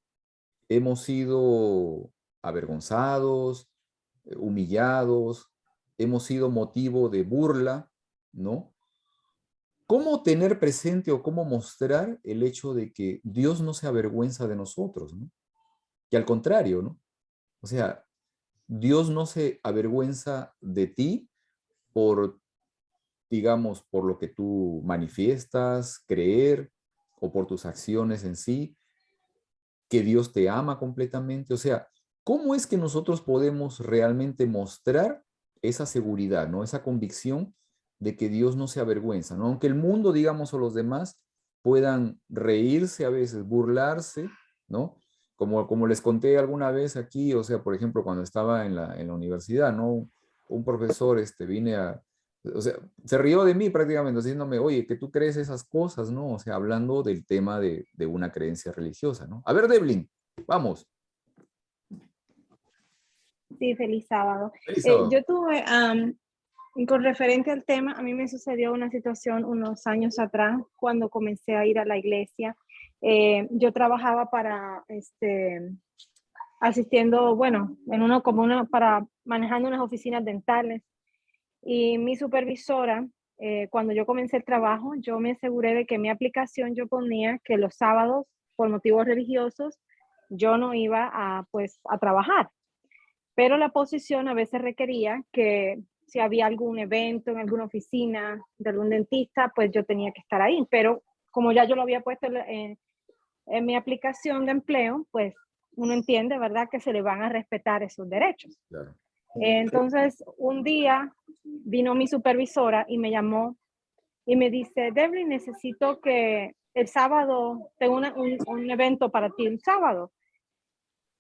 hemos sido avergonzados, humillados, hemos sido motivo de burla, ¿no? ¿Cómo tener presente o cómo mostrar el hecho de que Dios no se avergüenza de nosotros, ¿no? Que al contrario, ¿no? O sea, Dios no se avergüenza de ti por, digamos, por lo que tú manifiestas, creer o por tus acciones en sí, que Dios te ama completamente. O sea, ¿cómo es que nosotros podemos realmente mostrar esa seguridad, ¿no? Esa convicción de que Dios no se avergüenza, ¿no? Aunque el mundo, digamos, o los demás puedan reírse a veces, burlarse, ¿no? Como les conté alguna vez aquí, o sea, por ejemplo, cuando estaba en la universidad, ¿no? Un profesor o sea, se rió de mí prácticamente, diciéndome, oye, que tú crees esas cosas, ¿no? O sea, hablando del tema de una creencia religiosa, ¿no? A ver, Devlin, vamos. Sí, feliz sábado. Feliz sábado. Yo tuve, con referente al tema, a mí me sucedió una situación unos años atrás cuando comencé a ir a la iglesia. Yo trabajaba para, asistiendo, bueno, para manejando unas oficinas dentales. Y mi supervisora, cuando yo comencé el trabajo, yo me aseguré de que en mi aplicación yo ponía que los sábados, por motivos religiosos, yo no iba a trabajar. Pero la posición a veces requería que si había algún evento en alguna oficina de algún dentista, pues yo tenía que estar ahí. Pero como ya yo lo había puesto en mi aplicación de empleo, pues uno entiende, ¿verdad?, que se le van a respetar esos derechos. Claro. Entonces, un día vino mi supervisora y me llamó y me dice, Devlin, necesito que el sábado, tengo un evento para ti el sábado.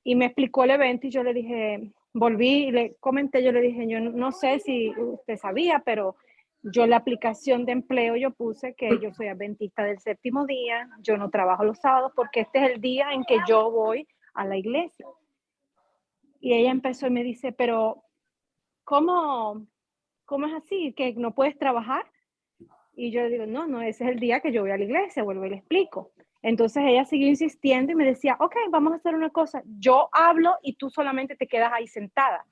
Y me explicó el evento y yo le dije, volví y le comenté, yo le dije, yo no sé si usted sabía, pero yo en la aplicación de empleo yo puse que yo soy adventista del séptimo día, yo no trabajo los sábados porque este es el día en que yo voy a la iglesia. Y ella empezó y me dice, pero ¿cómo es así? ¿Que no puedes trabajar? Y yo le digo, no, ese es el día que yo voy a la iglesia, vuelvo y le explico. Entonces ella siguió insistiendo y me decía, ok, vamos a hacer una cosa, yo hablo y tú solamente te quedas ahí sentada.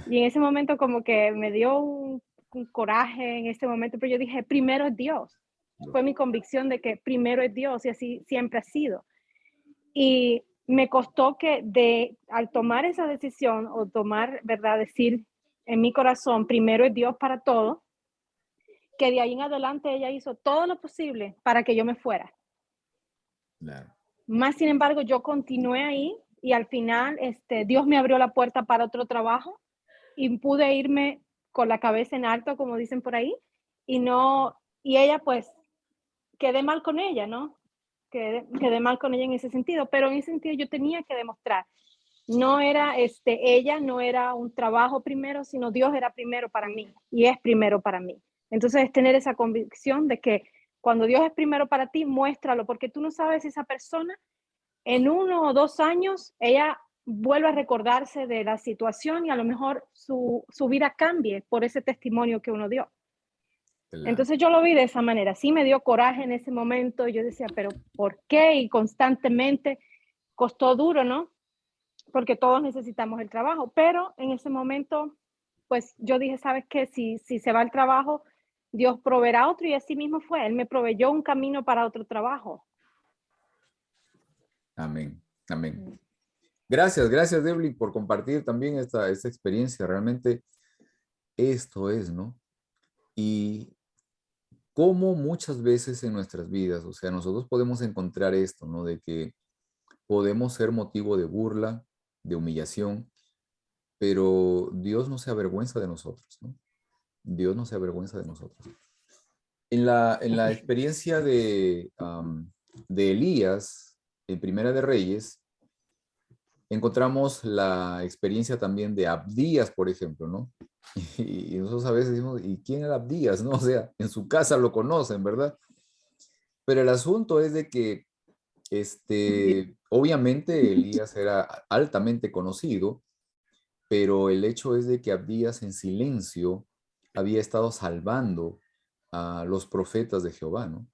Y en ese momento como que me dio un coraje en ese momento, pero yo dije, primero es Dios. Fue mi convicción de que primero es Dios y así siempre ha sido. Y me costó que al tomar esa decisión o tomar, ¿verdad? Decir en mi corazón, primero es Dios para todo, que de ahí en adelante ella hizo todo lo posible para que yo me fuera. Claro. Más sin embargo, yo continué ahí y al final Dios me abrió la puerta para otro trabajo y pude irme con la cabeza en alto, como dicen por ahí, y ella pues, quedé mal con ella, ¿no? Quedé mal con ella en ese sentido, pero en ese sentido yo tenía que demostrar, no era ella no era un trabajo primero, sino Dios era primero para mí y es primero para mí. Entonces es tener esa convicción de que cuando Dios es primero para ti, muéstralo, porque tú no sabes si esa persona en 1 o 2 años, ella vuelve a recordarse de la situación y a lo mejor su vida cambie por ese testimonio que uno dio. Claro. Entonces yo lo vi de esa manera. Sí me dio coraje en ese momento. Yo decía, pero ¿por qué? Y constantemente costó duro, ¿no? Porque todos necesitamos el trabajo. Pero en ese momento, pues yo dije, ¿sabes qué? Si se va el trabajo, Dios proveerá otro y así mismo fue. Él me proveyó un camino para otro trabajo. Amén. Amén. Gracias, Devlin, por compartir también esta experiencia. Realmente esto es, ¿no? Y cómo muchas veces en nuestras vidas, o sea, nosotros podemos encontrar esto, ¿no? De que podemos ser motivo de burla, de humillación, pero Dios no se avergüenza de nosotros, ¿no? Dios no se avergüenza de nosotros. En la experiencia de Elías, en Primera de Reyes, encontramos la experiencia también de Abdías, por ejemplo, ¿no? Y nosotros a veces decimos, ¿y quién era Abdías? ¿No? O sea, en su casa lo conocen, ¿verdad? Pero el asunto es de que, obviamente Elías era altamente conocido, pero el hecho es de que Abdías en silencio había estado salvando a los profetas de Jehová, ¿no?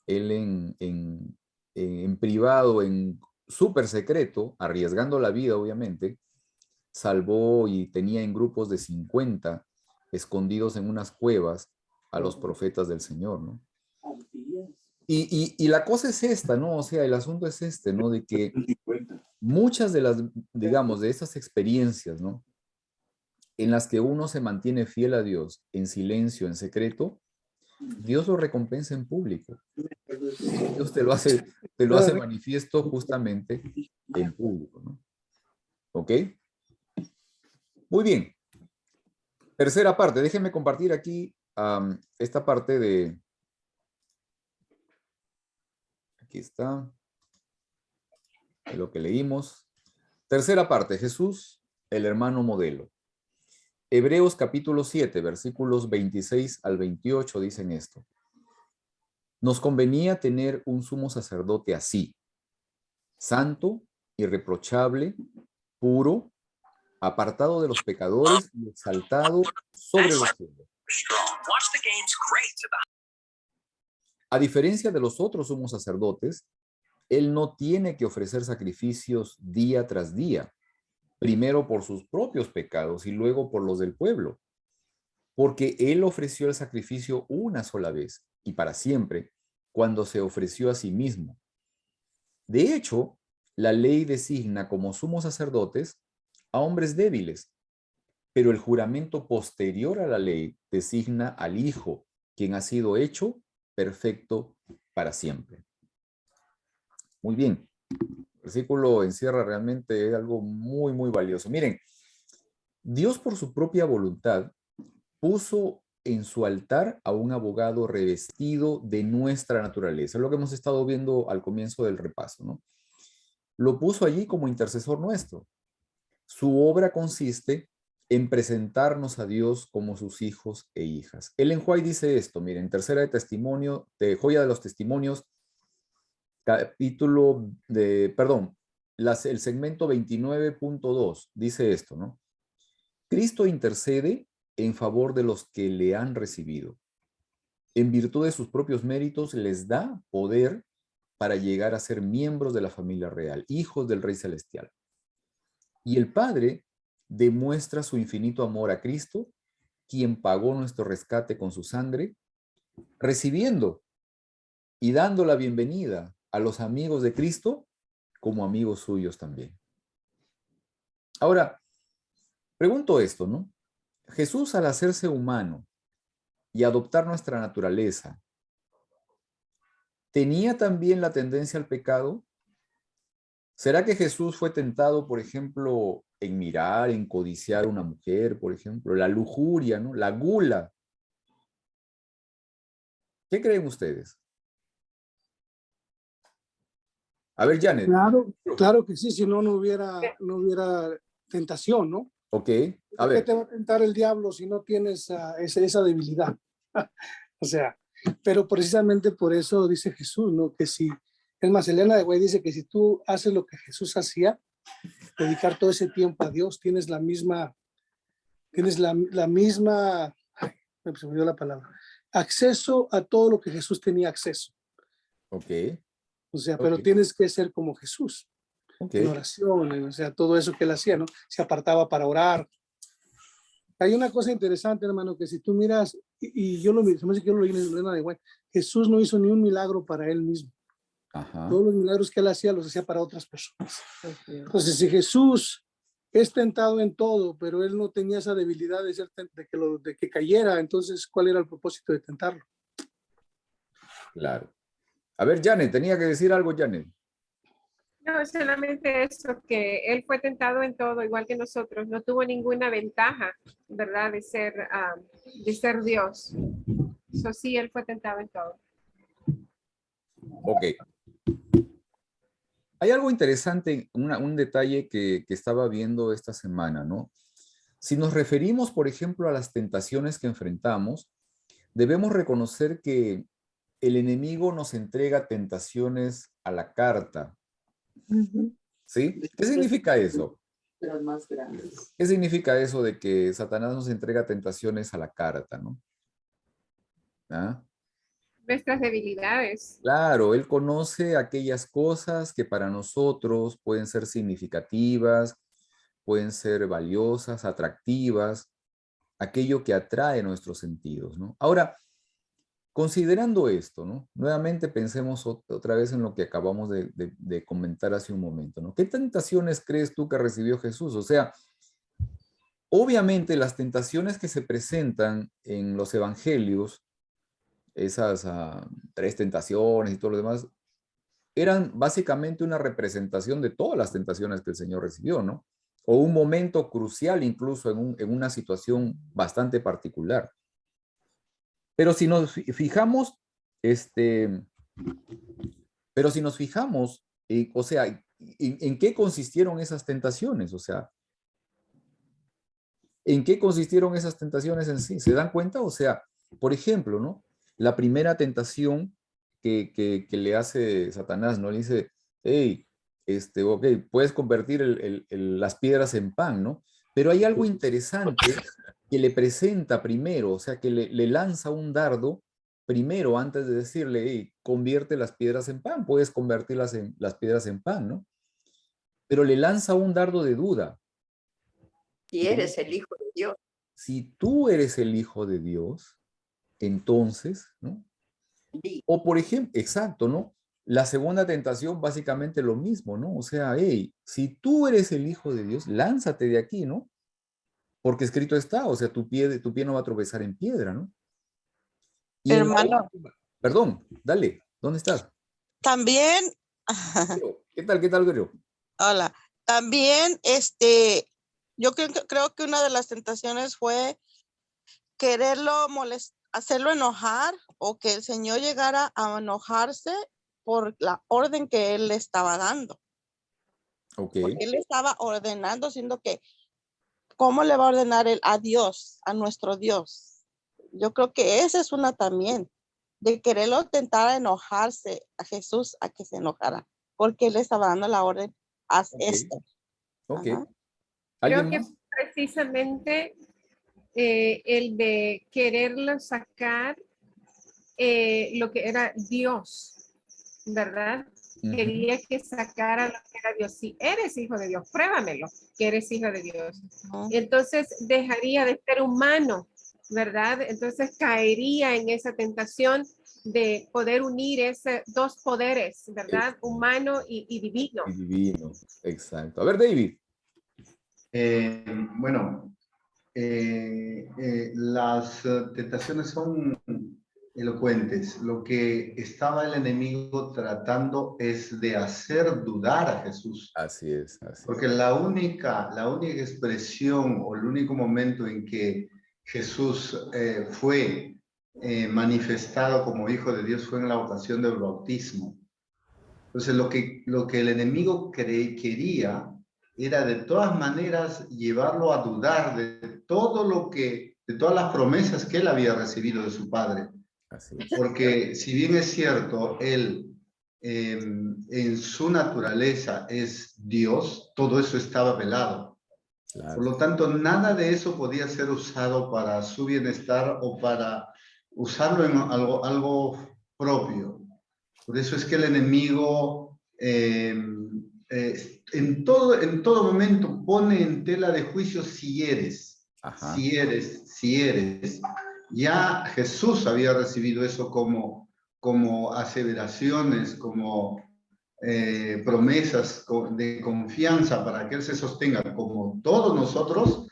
Él en privado, en súper secreto, arriesgando la vida, obviamente, salvó y tenía en grupos de 50 escondidos en unas cuevas a los profetas del Señor, ¿no? Y la cosa es esta, ¿no? O sea, el asunto es ¿no? De que muchas de las, digamos, de esas experiencias, ¿no? En las que uno se mantiene fiel a Dios en silencio, en secreto, Dios lo recompensa en público. Dios te lo hace manifiesto justamente en público, ¿no? ¿Ok? Muy bien. Tercera parte. Déjenme compartir aquí esta parte de... Aquí está. De lo que leímos. Tercera parte. Jesús, el hermano modelo. Hebreos capítulo 7, versículos 26 al 28 dicen esto. Nos convenía tener un sumo sacerdote así, santo, irreprochable, puro, apartado de los pecadores y exaltado sobre los cielos. A diferencia de los otros sumos sacerdotes, él no tiene que ofrecer sacrificios día tras día, primero por sus propios pecados y luego por los del pueblo, porque él ofreció el sacrificio una sola vez y para siempre, cuando se ofreció a sí mismo. De hecho, la ley designa como sumos sacerdotes a hombres débiles, pero el juramento posterior a la ley designa al Hijo, quien ha sido hecho perfecto para siempre. Muy bien. El versículo encierra realmente algo muy, muy valioso. Miren, Dios por su propia voluntad puso en su altar a un abogado revestido de nuestra naturaleza. Es lo que hemos estado viendo al comienzo del repaso, ¿no? Lo puso allí como intercesor nuestro. Su obra consiste en presentarnos a Dios como sus hijos e hijas. Ellen White dice esto, miren, tercera de testimonio, de Joya de los Testimonios, el segmento 29.2 dice esto, ¿no? Cristo intercede en favor de los que le han recibido. En virtud de sus propios méritos, les da poder para llegar a ser miembros de la familia real, hijos del Rey Celestial. Y el Padre demuestra su infinito amor a Cristo, quien pagó nuestro rescate con su sangre, recibiendo y dando la bienvenida a los amigos de Cristo como amigos suyos también. Ahora, pregunto esto, ¿no? Jesús, al hacerse humano y adoptar nuestra naturaleza, ¿tenía también la tendencia al pecado? ¿Será que Jesús fue tentado, por ejemplo, en mirar, en codiciar a una mujer, por ejemplo, la lujuria, ¿no? La gula? ¿Qué creen ustedes? A ver, Janet. Claro que sí, si no, no hubiera tentación, ¿no? Ok, a ¿Por qué ver. te va a tentar el diablo si no tienes esa debilidad? O sea, pero precisamente por eso dice Jesús, ¿no? Que si, es más, Elena de Guay dice que si tú haces lo que Jesús hacía, dedicar todo ese tiempo a Dios, tienes la misma, ay, me se me olvidó la palabra, acceso a todo lo que Jesús tenía acceso. Ok. O sea, pero tienes que ser como Jesús. En oración, o sea, todo eso que él hacía, ¿no? Se apartaba para orar. Hay una cosa interesante, hermano, que si tú miras, y yo lo vi, se me hace que yo lo leí en Elena de Guay, Jesús no hizo ni un milagro para él mismo. Ajá. Todos los milagros que él hacía los hacía para otras personas. Entonces, si Jesús es tentado en todo, pero él no tenía esa debilidad de que cayera, entonces, ¿cuál era el propósito de tentarlo? Claro. A ver, Janet, tenía que decir algo, Janet. No, solamente eso, que él fue tentado en todo, igual que nosotros. No tuvo ninguna ventaja, ¿verdad? De ser Dios. Eso sí, él fue tentado en todo. Ok. Hay algo interesante, un detalle que estaba viendo esta semana, ¿no? Si nos referimos, por ejemplo, a las tentaciones que enfrentamos, debemos reconocer que el enemigo nos entrega tentaciones a la carta. ¿Sí? ¿Qué significa eso? Pero más grandes. ¿Qué significa eso de que Satanás nos entrega tentaciones a la carta, ¿no? ¿Ah? Nuestras debilidades. Claro, él conoce aquellas cosas que para nosotros pueden ser significativas, pueden ser valiosas, atractivas, aquello que atrae nuestros sentidos, ¿no? Ahora, considerando esto, ¿no? Nuevamente pensemos otra vez en lo que acabamos de comentar hace un momento, ¿no? ¿Qué tentaciones crees tú que recibió Jesús? O sea, obviamente las tentaciones que se presentan en los evangelios, esas 3 tentaciones y todo lo demás, eran básicamente una representación de todas las tentaciones que el Señor recibió, ¿no? O un momento crucial incluso en una situación bastante particular. Pero si nos fijamos, o sea, ¿en qué consistieron esas tentaciones? O sea, ¿en qué consistieron esas tentaciones en sí? ¿Se dan cuenta? O sea, por ejemplo, ¿no? La primera tentación que le hace Satanás, ¿no? Le dice, hey, ok, puedes convertir las piedras en pan, ¿no? Pero hay algo interesante que le presenta primero, o sea, que le lanza un dardo primero antes de decirle, hey, convierte las piedras en pan, puedes convertir las piedras en pan, ¿no? Pero le lanza un dardo de duda. Si eres el Hijo de Dios. Si tú eres el Hijo de Dios, entonces, ¿no? O por ejemplo, exacto, ¿no? La segunda tentación, básicamente lo mismo, ¿no? O sea, hey, si tú eres el Hijo de Dios, lánzate de aquí, ¿no? Porque escrito está, o sea, tu pie no va a tropezar en piedra, ¿no? Y hermano, perdón, dale, ¿dónde estás? también, ¿Qué tal, Guerrero? hola, también, yo creo que una de las tentaciones fue quererlo hacerlo enojar o que el Señor llegara a enojarse por la orden que él le estaba dando. Okay. Porque él estaba ordenando, siendo que, ¿cómo le va a ordenar él a Dios, a nuestro Dios? Yo creo que esa es una también, de quererlo tentar a enojarse a Jesús, a que se enojara, porque él estaba dando la orden haz Ok. esto. Ok. Ajá. ¿Alguien Creo que más? precisamente el de quererlo sacar lo que era Dios, ¿verdad? Ujú. Quería que sacara lo que era Dios. Si eres hijo de Dios, pruébamelo, que eres hijo de Dios. Ujú. Entonces dejaría de ser humano, ¿verdad? Entonces caería en esa tentación de poder unir esos dos poderes, ¿verdad? Humano y divino. Y divino. Exacto. A ver, David. Bueno, las tentaciones son elocuentes. Lo que estaba el enemigo tratando es de hacer dudar a Jesús. Así es, así es. Porque la única expresión o el único momento en que Jesús fue manifestado como hijo de Dios fue en la ocasión del bautismo. Entonces lo que el enemigo quería era de todas maneras llevarlo a dudar de todo de todas las promesas que él había recibido de su padre. Así es. Porque si bien es cierto, él en su naturaleza es Dios, todo eso estaba velado. Claro. Por lo tanto, nada de eso podía ser usado para su bienestar o para usarlo en algo propio. Por eso es que el enemigo en todo momento pone en tela de juicio si eres, Ajá. si eres. Ya Jesús había recibido eso como aseveraciones, como promesas de confianza para que Él se sostenga, como todos nosotros,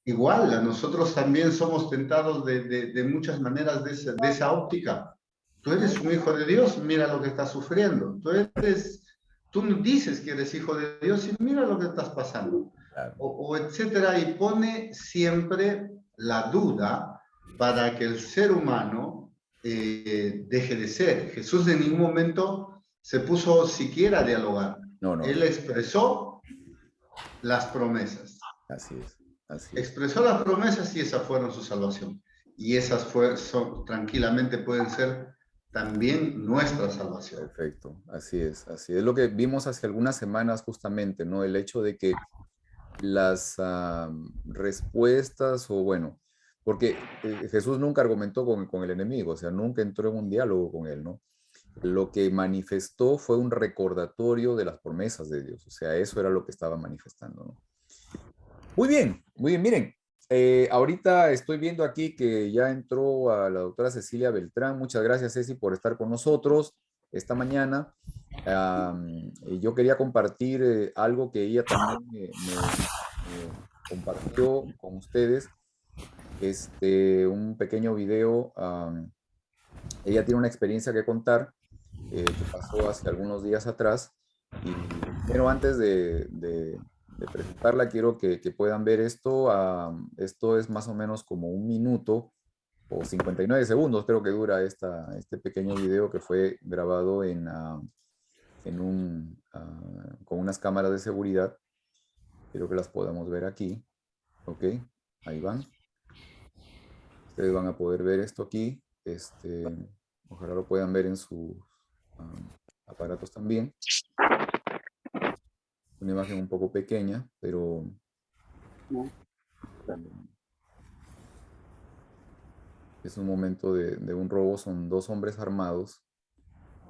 igual, a nosotros también somos tentados de muchas maneras de esa óptica. Tú eres un hijo de Dios, mira lo que estás sufriendo. Tú dices que eres hijo de Dios y mira lo que estás pasando. Claro. O etcétera, y pone siempre la duda para que el ser humano deje de ser. Jesús en ningún momento se puso siquiera a dialogar. No, no. Él expresó las promesas. Así es. Así es. Expresó las promesas y esas fueron su salvación. Y esas tranquilamente pueden ser también nuestra salvación. Perfecto, así es, así es lo que vimos hace algunas semanas justamente, ¿no? El hecho de que las respuestas, o bueno, porque Jesús nunca argumentó con el enemigo, o sea, nunca entró en un diálogo con él, ¿no? Lo que manifestó fue un recordatorio de las promesas de Dios, o sea, eso era lo que estaba manifestando, ¿no? Muy bien, miren, ahorita estoy viendo aquí que ya entró a la doctora Cecilia Beltrán. Muchas gracias, Ceci, por estar con nosotros esta mañana. Yo quería compartir algo que ella también me compartió con ustedes, un pequeño video. Ella tiene una experiencia que contar que pasó hace algunos días atrás. Y pero antes de presentarla, quiero que puedan ver esto. Esto es más o menos como 1 minuto o 59 segundos, creo que dura este pequeño video que fue grabado con unas cámaras de seguridad. Quiero que las podamos ver aquí. Ok, ahí van. Ustedes van a poder ver esto aquí. Ojalá lo puedan ver en sus aparatos también. Una imagen un poco pequeña, pero es un momento de un robo. Son 2 hombres armados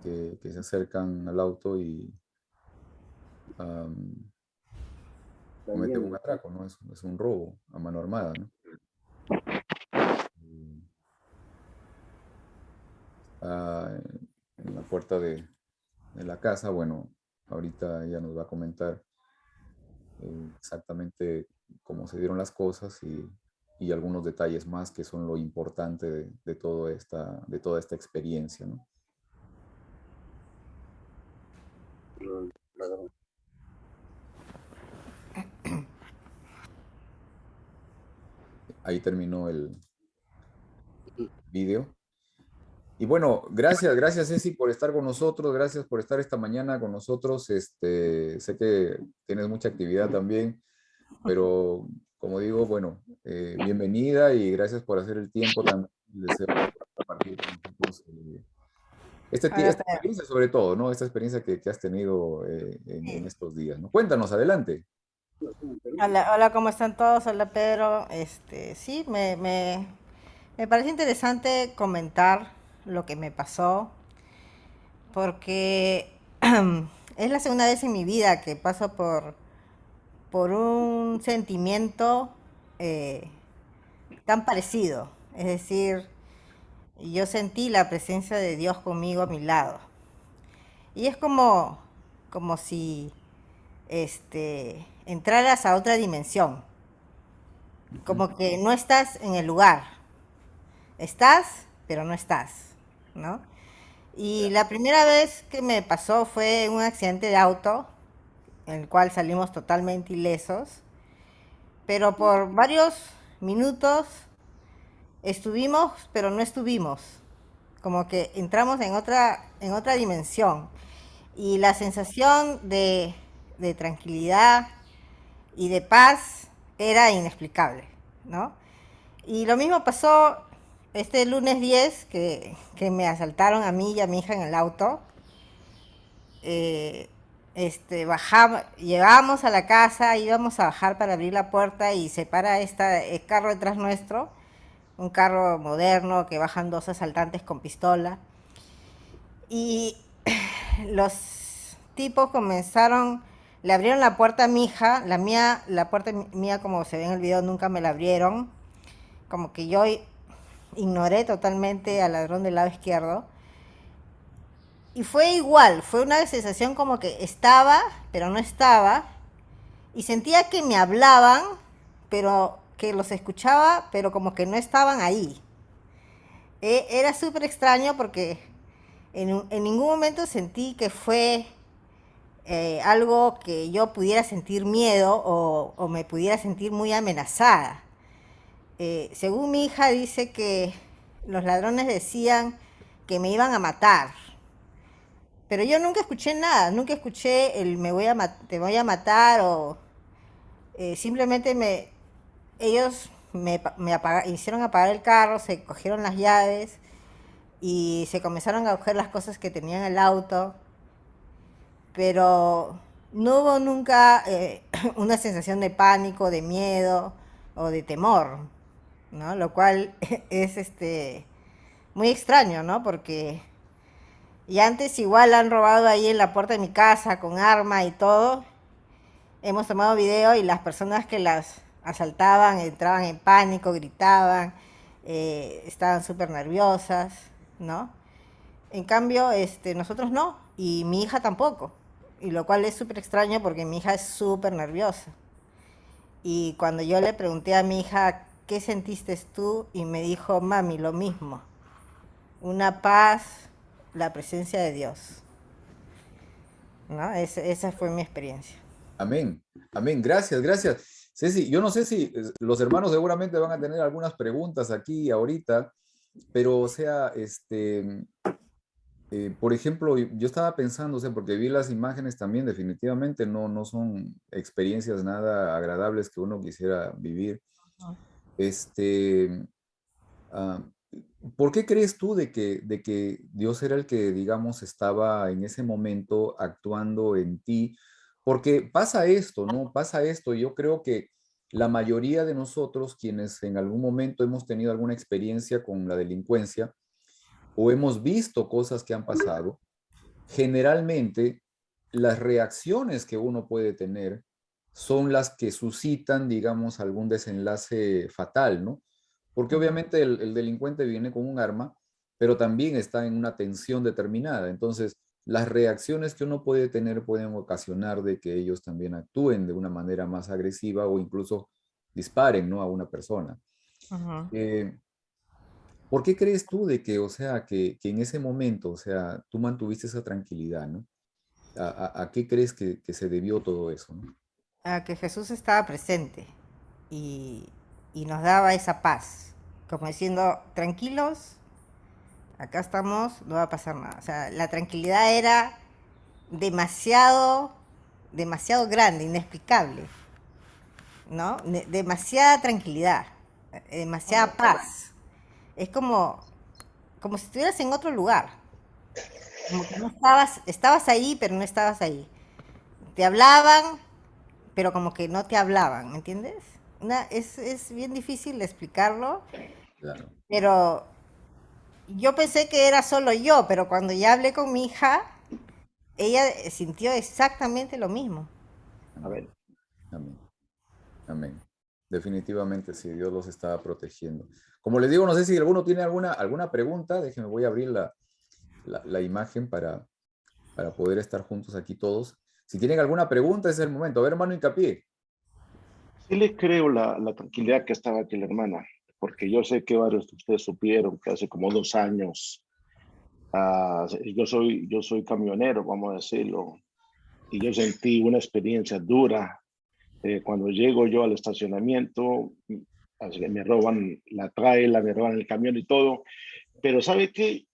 que se acercan al auto y cometen un atraco, ¿no? Es un robo a mano armada, ¿no? En la puerta de la casa. Bueno, ahorita ella nos va a comentar exactamente cómo se dieron las cosas y algunos detalles más que son lo importante de toda esta experiencia, ¿no? Ahí terminó el video. Y bueno, gracias Ceci por estar con nosotros, gracias por estar esta mañana con nosotros. Sé que tienes mucha actividad también, pero como digo, bueno, bienvenida y gracias por hacer el tiempo. También deseo compartir con nosotros Hola, Esta Pedro. experiencia sobre todo, ¿no? Esta experiencia que has tenido en estos días, ¿no? Cuéntanos, adelante. Hola, hola, ¿cómo están todos? Hola, Pedro. Sí, me parece interesante comentar lo que me pasó, porque es la segunda vez en mi vida que paso por un sentimiento eh, tan parecido. Es decir, yo sentí la presencia de Dios conmigo a mi lado. Y es como si entraras a otra dimensión. Como que no estás en el lugar. Estás, pero no estás, ¿no? Y la primera vez que me pasó fue un accidente de auto, en el cual salimos totalmente ilesos, pero por varios minutos estuvimos, pero no estuvimos. Como que entramos en otra dimensión. Y la sensación de tranquilidad y de paz era inexplicable, ¿no? Y lo mismo pasó este lunes 10 que me asaltaron a mí y a mi hija en el auto. Llegamos a la casa, íbamos a bajar para abrir la puerta y se para el carro detrás nuestro, un carro moderno que bajan dos asaltantes con pistola. Y los tipos comenzaron, le abrieron la puerta a mi hija, la puerta mía como se ve en el video nunca me la abrieron, como que yo ignoré totalmente al ladrón del lado izquierdo. Y fue igual, fue una sensación como que estaba, pero no estaba. Y sentía que me hablaban, pero que los escuchaba, pero como que no estaban ahí. Era súper extraño porque en ningún momento sentí que fue algo que yo pudiera sentir miedo o me pudiera sentir muy amenazada. Según mi hija dice que los ladrones decían que me iban a matar, pero yo nunca escuché nada, nunca escuché el te voy a matar o simplemente ellos hicieron apagar el carro, se cogieron las llaves y se comenzaron a coger las cosas que tenían en el auto, pero no hubo nunca una sensación de pánico, de miedo o de temor, ¿no? Lo cual es muy extraño, ¿no? Porque y antes igual han robado ahí en la puerta de mi casa con arma y todo. Hemos tomado video y las personas que las asaltaban entraban en pánico, gritaban, estaban súper nerviosas, ¿no? En cambio, nosotros no, y mi hija tampoco. Y lo cual es súper extraño porque mi hija es súper nerviosa. Y cuando yo le pregunté a mi hija, ¿qué sentiste tú? Y me dijo, mami, lo mismo. Una paz, la presencia de Dios. ¿No? Esa fue mi experiencia. Amén, amén, gracias, gracias. Ceci, yo no sé si los hermanos seguramente van a tener algunas preguntas aquí ahorita, pero o sea, por ejemplo, yo estaba pensando, o sea, porque vi las imágenes también, definitivamente no son experiencias nada agradables que uno quisiera vivir. Este, ah, ¿Por qué crees tú de que Dios era el que, digamos, estaba en ese momento actuando en ti? Porque pasa esto, ¿no? Pasa esto. Yo creo que la mayoría de nosotros, quienes en algún momento hemos tenido alguna experiencia con la delincuencia o hemos visto cosas que han pasado, generalmente las reacciones que uno puede tener son las que suscitan, digamos, algún desenlace fatal, ¿no? Porque obviamente el delincuente viene con un arma, pero también está en una tensión determinada. Entonces, las reacciones que uno puede tener pueden ocasionar de que ellos también actúen de una manera más agresiva o incluso disparen, ¿no? A una persona. Ujú. ¿Por qué crees tú de que, o sea, que en ese momento, o sea, tú mantuviste esa tranquilidad, ¿no? A qué crees que se debió todo eso, ¿no? A que Jesús estaba presente y, y nos daba esa paz, como diciendo, tranquilos, acá estamos, no va a pasar nada. O sea, la tranquilidad era demasiado, demasiado grande, inexplicable, ¿no? Demasiada tranquilidad, demasiada paz. Es como si estuvieras en otro lugar. como que no estabas ahí, pero no estabas ahí. Te hablaban, pero como que no te hablaban, ¿me entiendes? Es bien difícil de explicarlo, Claro. pero yo pensé que era solo yo, pero cuando ya hablé con mi hija, ella sintió exactamente lo mismo. A ver. Amén. Amén. Definitivamente, sí, Dios los está protegiendo. Como les digo, no sé si alguno tiene alguna pregunta. Déjenme, voy a abrir la imagen para poder estar juntos aquí todos. Si tienen alguna pregunta, ese es el momento. A ver, hermano Hincapié. Sí le creo la tranquilidad que estaba aquí la hermana, porque yo sé que varios de ustedes supieron que hace como 2 años, yo soy camionero, vamos a decirlo, y yo sentí una experiencia dura. Cuando llego yo al estacionamiento, así que me roban la traila, me roban el camión y todo, pero ¿sabe qué?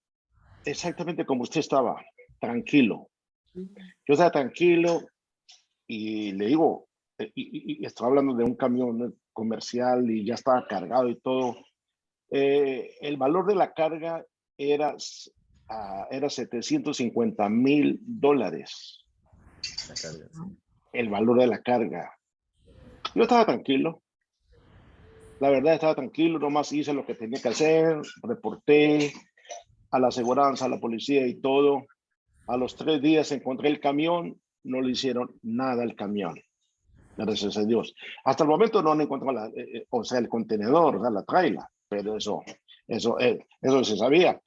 Exactamente como usted estaba, tranquilo. Yo estaba tranquilo y le digo, y estaba hablando de un camión comercial y ya estaba cargado y todo. El valor de la carga era $750,000. La carga, sí. El valor de la carga. Yo estaba tranquilo. La verdad estaba tranquilo, nomás hice lo que tenía que hacer, reporté a la aseguranza, a la policía y todo. A los 3 días encontré el camión, no le hicieron nada al camión. Gracias a Dios. Hasta el momento no han encontrado o sea, el contenedor, o sea, la traila, pero eso se sabía.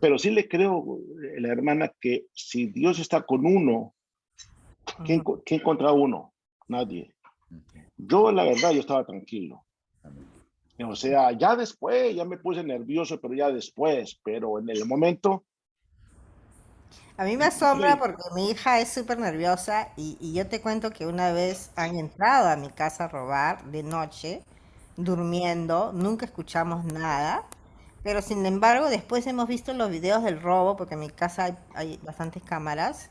Pero sí le creo, la hermana, que si Dios está con uno, ¿quién contra uno? Nadie. Yo, la verdad, yo estaba tranquilo. O sea, ya después, ya me puse nervioso, pero ya después, pero en el momento... A mí me asombra porque mi hija es súper nerviosa y yo te cuento que una vez han entrado a mi casa a robar de noche, durmiendo, nunca escuchamos nada, pero sin embargo después hemos visto los videos del robo, porque en mi casa hay bastantes cámaras,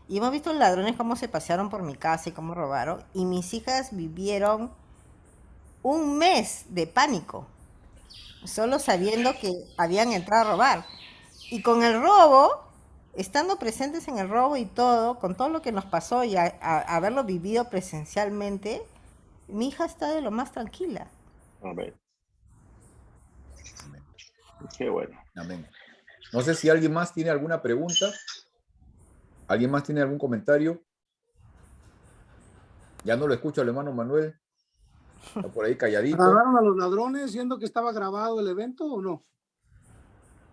y hemos visto los ladrones cómo se pasearon por mi casa y cómo robaron, y mis hijas vivieron un mes de pánico, solo sabiendo que habían entrado a robar. Y con el robo, estando presentes en el robo y todo, con todo lo que nos pasó y haberlo vivido presencialmente, mi hija está de lo más tranquila. Amén. Qué bueno. Amén. No sé si alguien más tiene alguna pregunta. ¿Alguien más tiene algún comentario? Ya no lo escucho al hermano Manuel. Está por ahí calladito. ¿Agarraron a los ladrones siendo que estaba grabado el evento o no?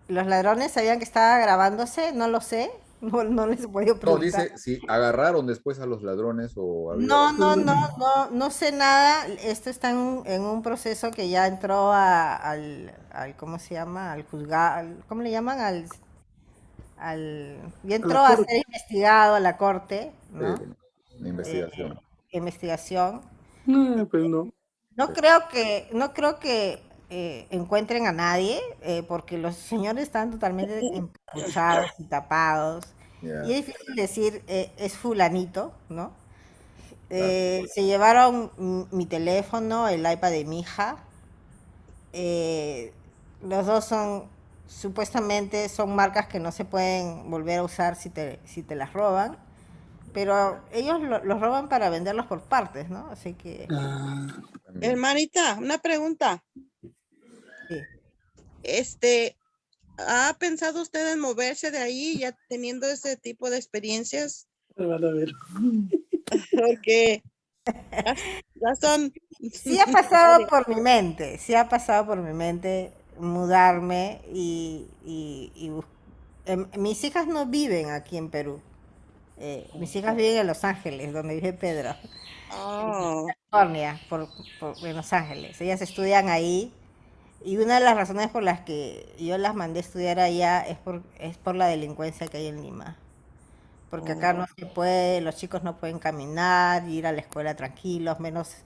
¿Los ladrones sabían que estaba grabándose? No lo sé. No les voy a No, preguntar. dice si agarraron después a los ladrones o había... No sé nada. Esto está en un proceso que ya entró al ¿cómo se llama? Al juzgado, ¿cómo le llaman? Ya entró a ser investigado a la corte, ¿no? Sí, la investigación. Investigación. Pues no. No creo que encuentren a nadie, porque los señores están totalmente encapuchados y tapados. Yeah. Y es difícil decir, es fulanito, ¿no? Se llevaron mi teléfono, el iPad de mi hija. Los dos supuestamente son marcas que no se pueden volver a usar si te las roban. Pero ellos los roban para venderlos por partes, ¿no? Así que... Hermanita, una pregunta. Sí. ¿Ha pensado usted en moverse de ahí ya teniendo ese tipo de experiencias? Van a ver. Porque ya son... Sí ha pasado por mi mente mudarme mis hijas no viven aquí en Perú. Mis hijas viven en Los Ángeles, donde vive Pedro. Oh. En California, en Los Ángeles. Ellas estudian ahí. Y una de las razones por las que yo las mandé a estudiar allá es por la delincuencia que hay en Lima. Porque acá no se puede, los chicos no pueden caminar, ir a la escuela tranquilos, menos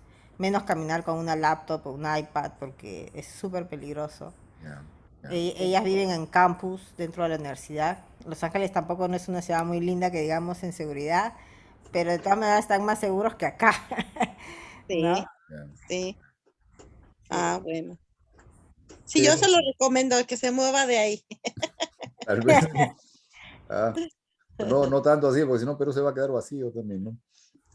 caminar con una laptop o un iPad, porque es súper peligroso. Ellas viven en campus dentro de la universidad. Los Ángeles tampoco no es una ciudad muy linda que digamos en seguridad, pero de todas maneras están más seguros que acá. Sí, ¿no? sí. Ah, bueno. Sí, yo se lo recomiendo que se mueva de ahí. Tal Ah, no, no tanto así, porque si no Perú se va a quedar vacío también, ¿no?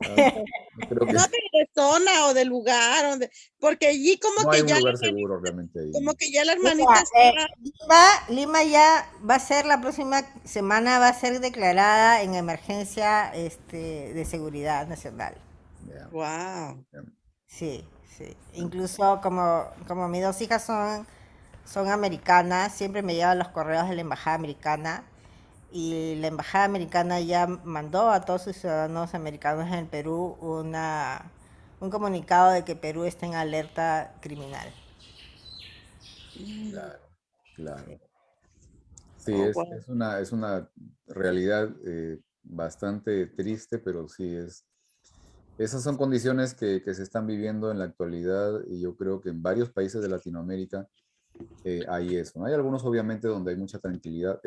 No creo que No, pero de zona o de lugar, porque allí como no que hay un ya, lugar seguro realmente ahí. como que ya la Mira, hermanita está. Lima ya va a ser la próxima semana, va a ser declarada en emergencia de seguridad nacional. Yeah, Wow. yeah. Sí, sí. Incluso como mis dos hijas son americanas, siempre me llevan los correos de la embajada americana y la embajada americana ya mandó a todos sus ciudadanos americanos en el Perú un comunicado de que Perú está en alerta criminal. Claro, claro. Sí. Sí, Oh, es wow. es una realidad bastante triste, pero sí esas son condiciones que se están viviendo en la actualidad y yo creo que en varios países de Latinoamérica hay eso, ¿no? Hay algunos obviamente donde hay mucha tranquilidad.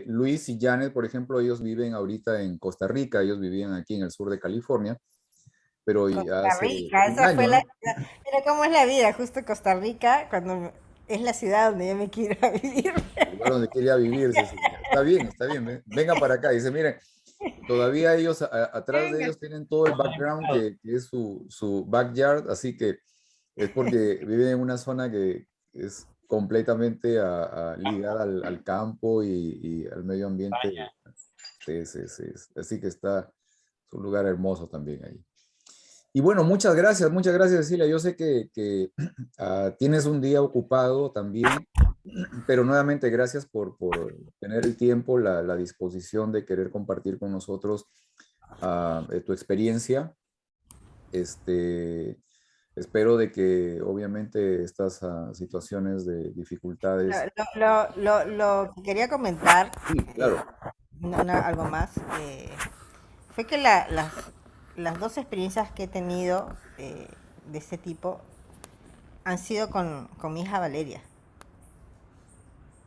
Luis y Janet, por ejemplo, ellos viven ahorita en Costa Rica, ellos vivían aquí en el sur de California, pero Costa hace Rica, un esa fue año, ¿no? mira cómo es la vida, justo Costa Rica, cuando es la ciudad donde yo me quiero ir a vivir. El lugar donde quería vivir, Cecilia. Está bien, vengan para acá. Dice, miren, todavía ellos, atrás de ellos tienen todo el background que es su backyard, así que es porque viven en una zona que es completamente ligada al campo y al medio ambiente. Sí, sí, sí. Así que es un lugar hermoso también ahí. Y bueno, muchas gracias, Cecilia. Yo sé que tienes un día ocupado también, pero nuevamente gracias por tener el tiempo, la disposición de querer compartir con nosotros tu experiencia. Espero de que obviamente estas situaciones de dificultades. Lo que quería comentar, Sí, claro. algo más, fue que las dos experiencias que he tenido de este tipo han sido con mi hija Valeria.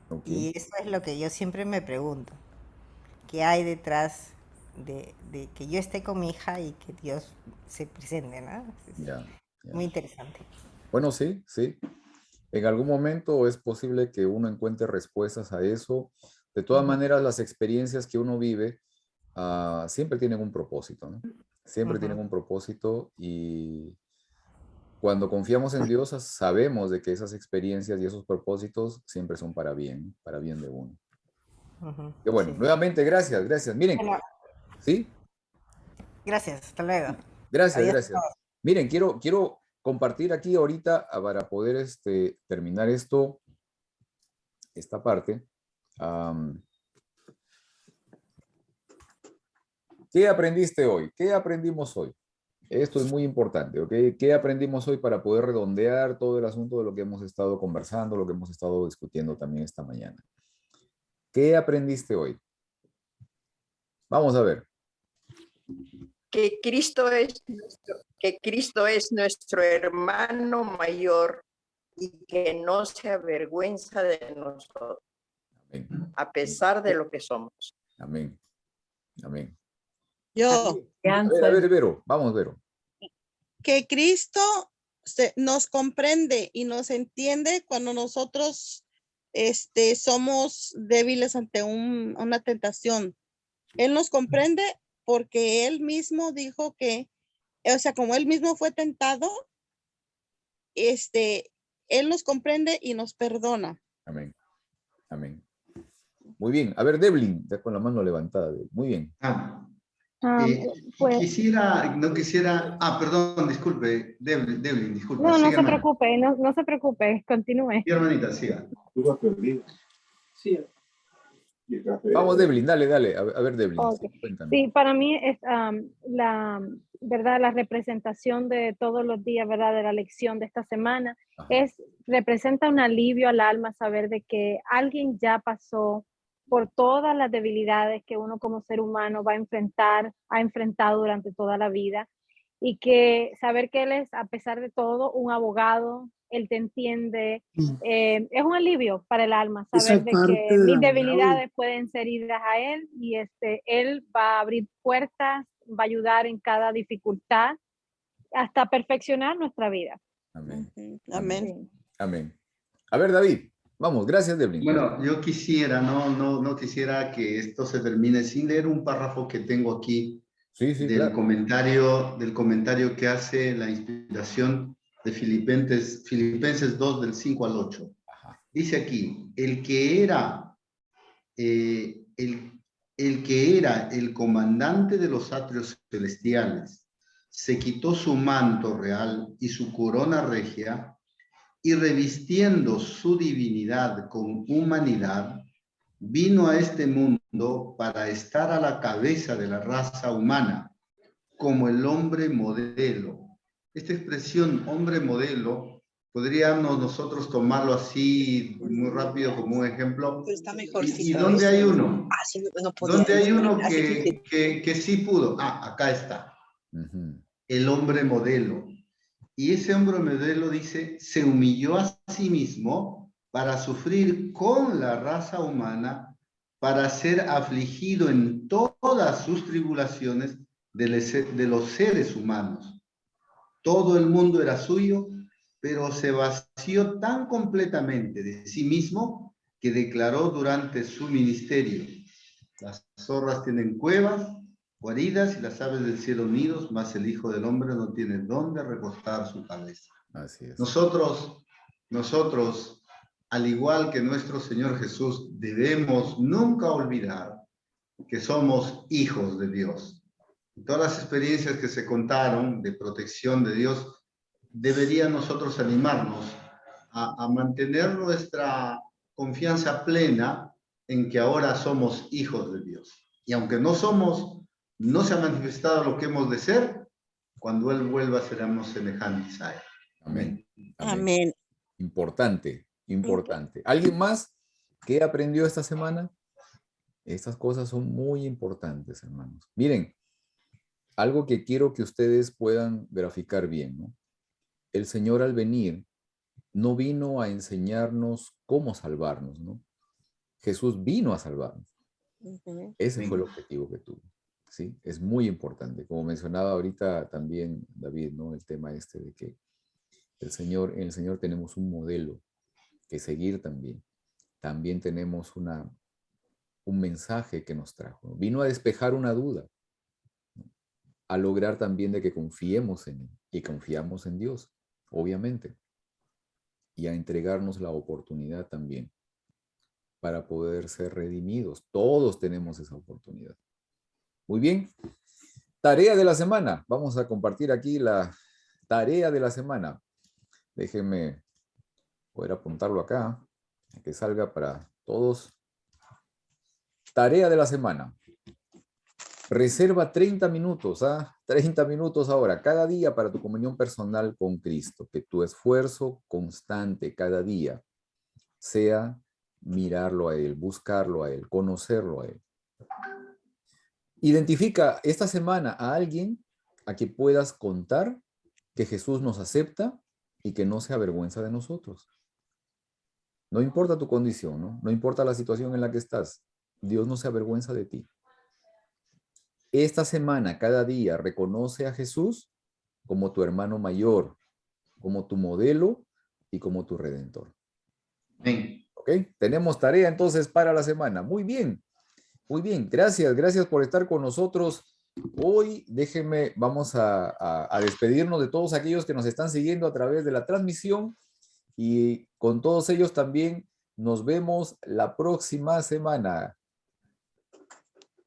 Ok. Y eso es lo que yo siempre me pregunto. ¿Qué hay detrás de que yo esté con mi hija y que Dios se presente, ¿no? Es Ya, ya. muy interesante. Bueno, sí, sí. En algún momento es posible que uno encuentre respuestas a eso. De todas maneras, las experiencias que uno vive siempre tienen un propósito, ¿no? Siempre tienen un propósito y cuando confiamos en Dios sabemos de que esas experiencias y esos propósitos siempre son para bien de uno. Que bueno, Sí. nuevamente gracias. Miren, Bueno, ¿sí? gracias, hasta luego. Gracias. Adiós a todos. Miren, quiero compartir aquí ahorita para poder terminar esta parte. ¿Qué aprendiste hoy? ¿Qué aprendimos hoy? Esto es muy importante, ¿ok? ¿Qué aprendimos hoy para poder redondear todo el asunto de lo que hemos estado conversando, lo que hemos estado discutiendo también esta mañana? ¿Qué aprendiste hoy? Vamos a ver. Que Cristo es nuestro hermano mayor y que no se avergüenza de nosotros, Amén. a pesar de lo que somos. Amén. Amén. Yo, A ver, Vero. Vamos, Vero. que Cristo nos comprende y nos entiende cuando nosotros somos débiles ante una tentación. Él nos comprende porque él mismo dijo que, o sea, como él mismo fue tentado, él nos comprende y nos perdona. Amén. Amén. Muy bien. A ver, Devlin, ya con la mano levantada. Muy bien. Pues, Perdón, disculpe, Devlin, disculpe. no se sígueme. preocupe, no se preocupe, continúe. Sí, hermanita, siga. Sí. Vamos, Devlin, dale. A ver, Devlin. Okay. Cuéntanos. Sí, para mí es la representación de todos los días, ¿verdad? De la lección de esta semana, representa un alivio al alma saber de que alguien ya pasó por todas las debilidades que uno como ser humano ha enfrentado durante toda la vida, y que saber que él es, a pesar de todo, un abogado, él te entiende, es un alivio para el alma saber de que mis debilidades pueden ser idas a él, y él va a abrir puertas, va a ayudar en cada dificultad hasta perfeccionar nuestra vida. Amén. Amén. Sí. Amén. A ver, David. Vamos, gracias, Devlin. Bueno, yo quisiera, no quisiera que esto se termine sin leer un párrafo que tengo aquí Sí, sí, del claro. comentario que hace la inspiración de Filipenses 2 del 5 al 8. Dice aquí, el que era el comandante de los atrios celestiales, se quitó su manto real y su corona regia, y revistiendo su divinidad con humanidad, vino a este mundo para estar a la cabeza de la raza humana, como el hombre modelo. Esta expresión, hombre modelo, podríamos nosotros tomarlo así muy rápido como un ejemplo. Está ¿Y mejorcito. dónde hay uno? Así no podía. ¿Dónde hay uno que sí pudo? Ah, acá está. El hombre modelo. Y ese hombre modelo dice, se humilló a sí mismo para sufrir con la raza humana, para ser afligido en todas sus tribulaciones de los seres humanos. Todo el mundo era suyo, pero se vació tan completamente de sí mismo que declaró durante su ministerio: las zorras tienen cuevas, guaridas, y las aves del cielo nidos, mas el Hijo del Hombre no tiene dónde recostar su cabeza. Así es. Nosotros, al igual que nuestro Señor Jesús, debemos nunca olvidar que somos hijos de Dios. Todas las experiencias que se contaron de protección de Dios deberían nosotros animarnos a mantener nuestra confianza plena en que ahora somos hijos de Dios. Y aunque no se ha manifestado lo que hemos de ser, cuando Él vuelva seremos semejantes a Él. Amén. Amén. Importante, importante. ¿Alguien más que aprendió esta semana? Estas cosas son muy importantes, hermanos. Miren, algo que quiero que ustedes puedan graficar bien, ¿no? El Señor al venir no vino a enseñarnos cómo salvarnos, ¿no? Jesús vino a salvarnos. Ese fue el objetivo que tuvo, ¿sí? Es muy importante. Como mencionaba ahorita también David, ¿no? El tema este de que en el Señor tenemos un modelo que seguir también. También tenemos un mensaje que nos trajo. Vino a despejar una duda, ¿no? A lograr también de que confiemos en Él y confiamos en Dios, obviamente. Y a entregarnos la oportunidad también para poder ser redimidos. Todos tenemos esa oportunidad. Muy bien. Tarea de la semana. Vamos a compartir aquí la tarea de la semana. Déjenme poder apuntarlo acá, que salga para todos. Tarea de la semana. Reserva 30 minutos, 30 minutos ahora, cada día para tu comunión personal con Cristo. Que tu esfuerzo constante cada día sea mirarlo a Él, buscarlo a Él, conocerlo a Él. Identifica esta semana a alguien a que puedas contar que Jesús nos acepta y que no se avergüenza de nosotros. No importa tu condición, ¿no? No importa la situación en la que estás. Dios no se avergüenza de ti. Esta semana, cada día, reconoce a Jesús como tu hermano mayor, como tu modelo y como tu redentor. Amén. ¿Ok? Tenemos tarea entonces para la semana. Muy bien. Muy bien. Gracias por estar con nosotros hoy. Déjenme, vamos a despedirnos de todos aquellos que nos están siguiendo a través de la transmisión, y con todos ellos también nos vemos la próxima semana.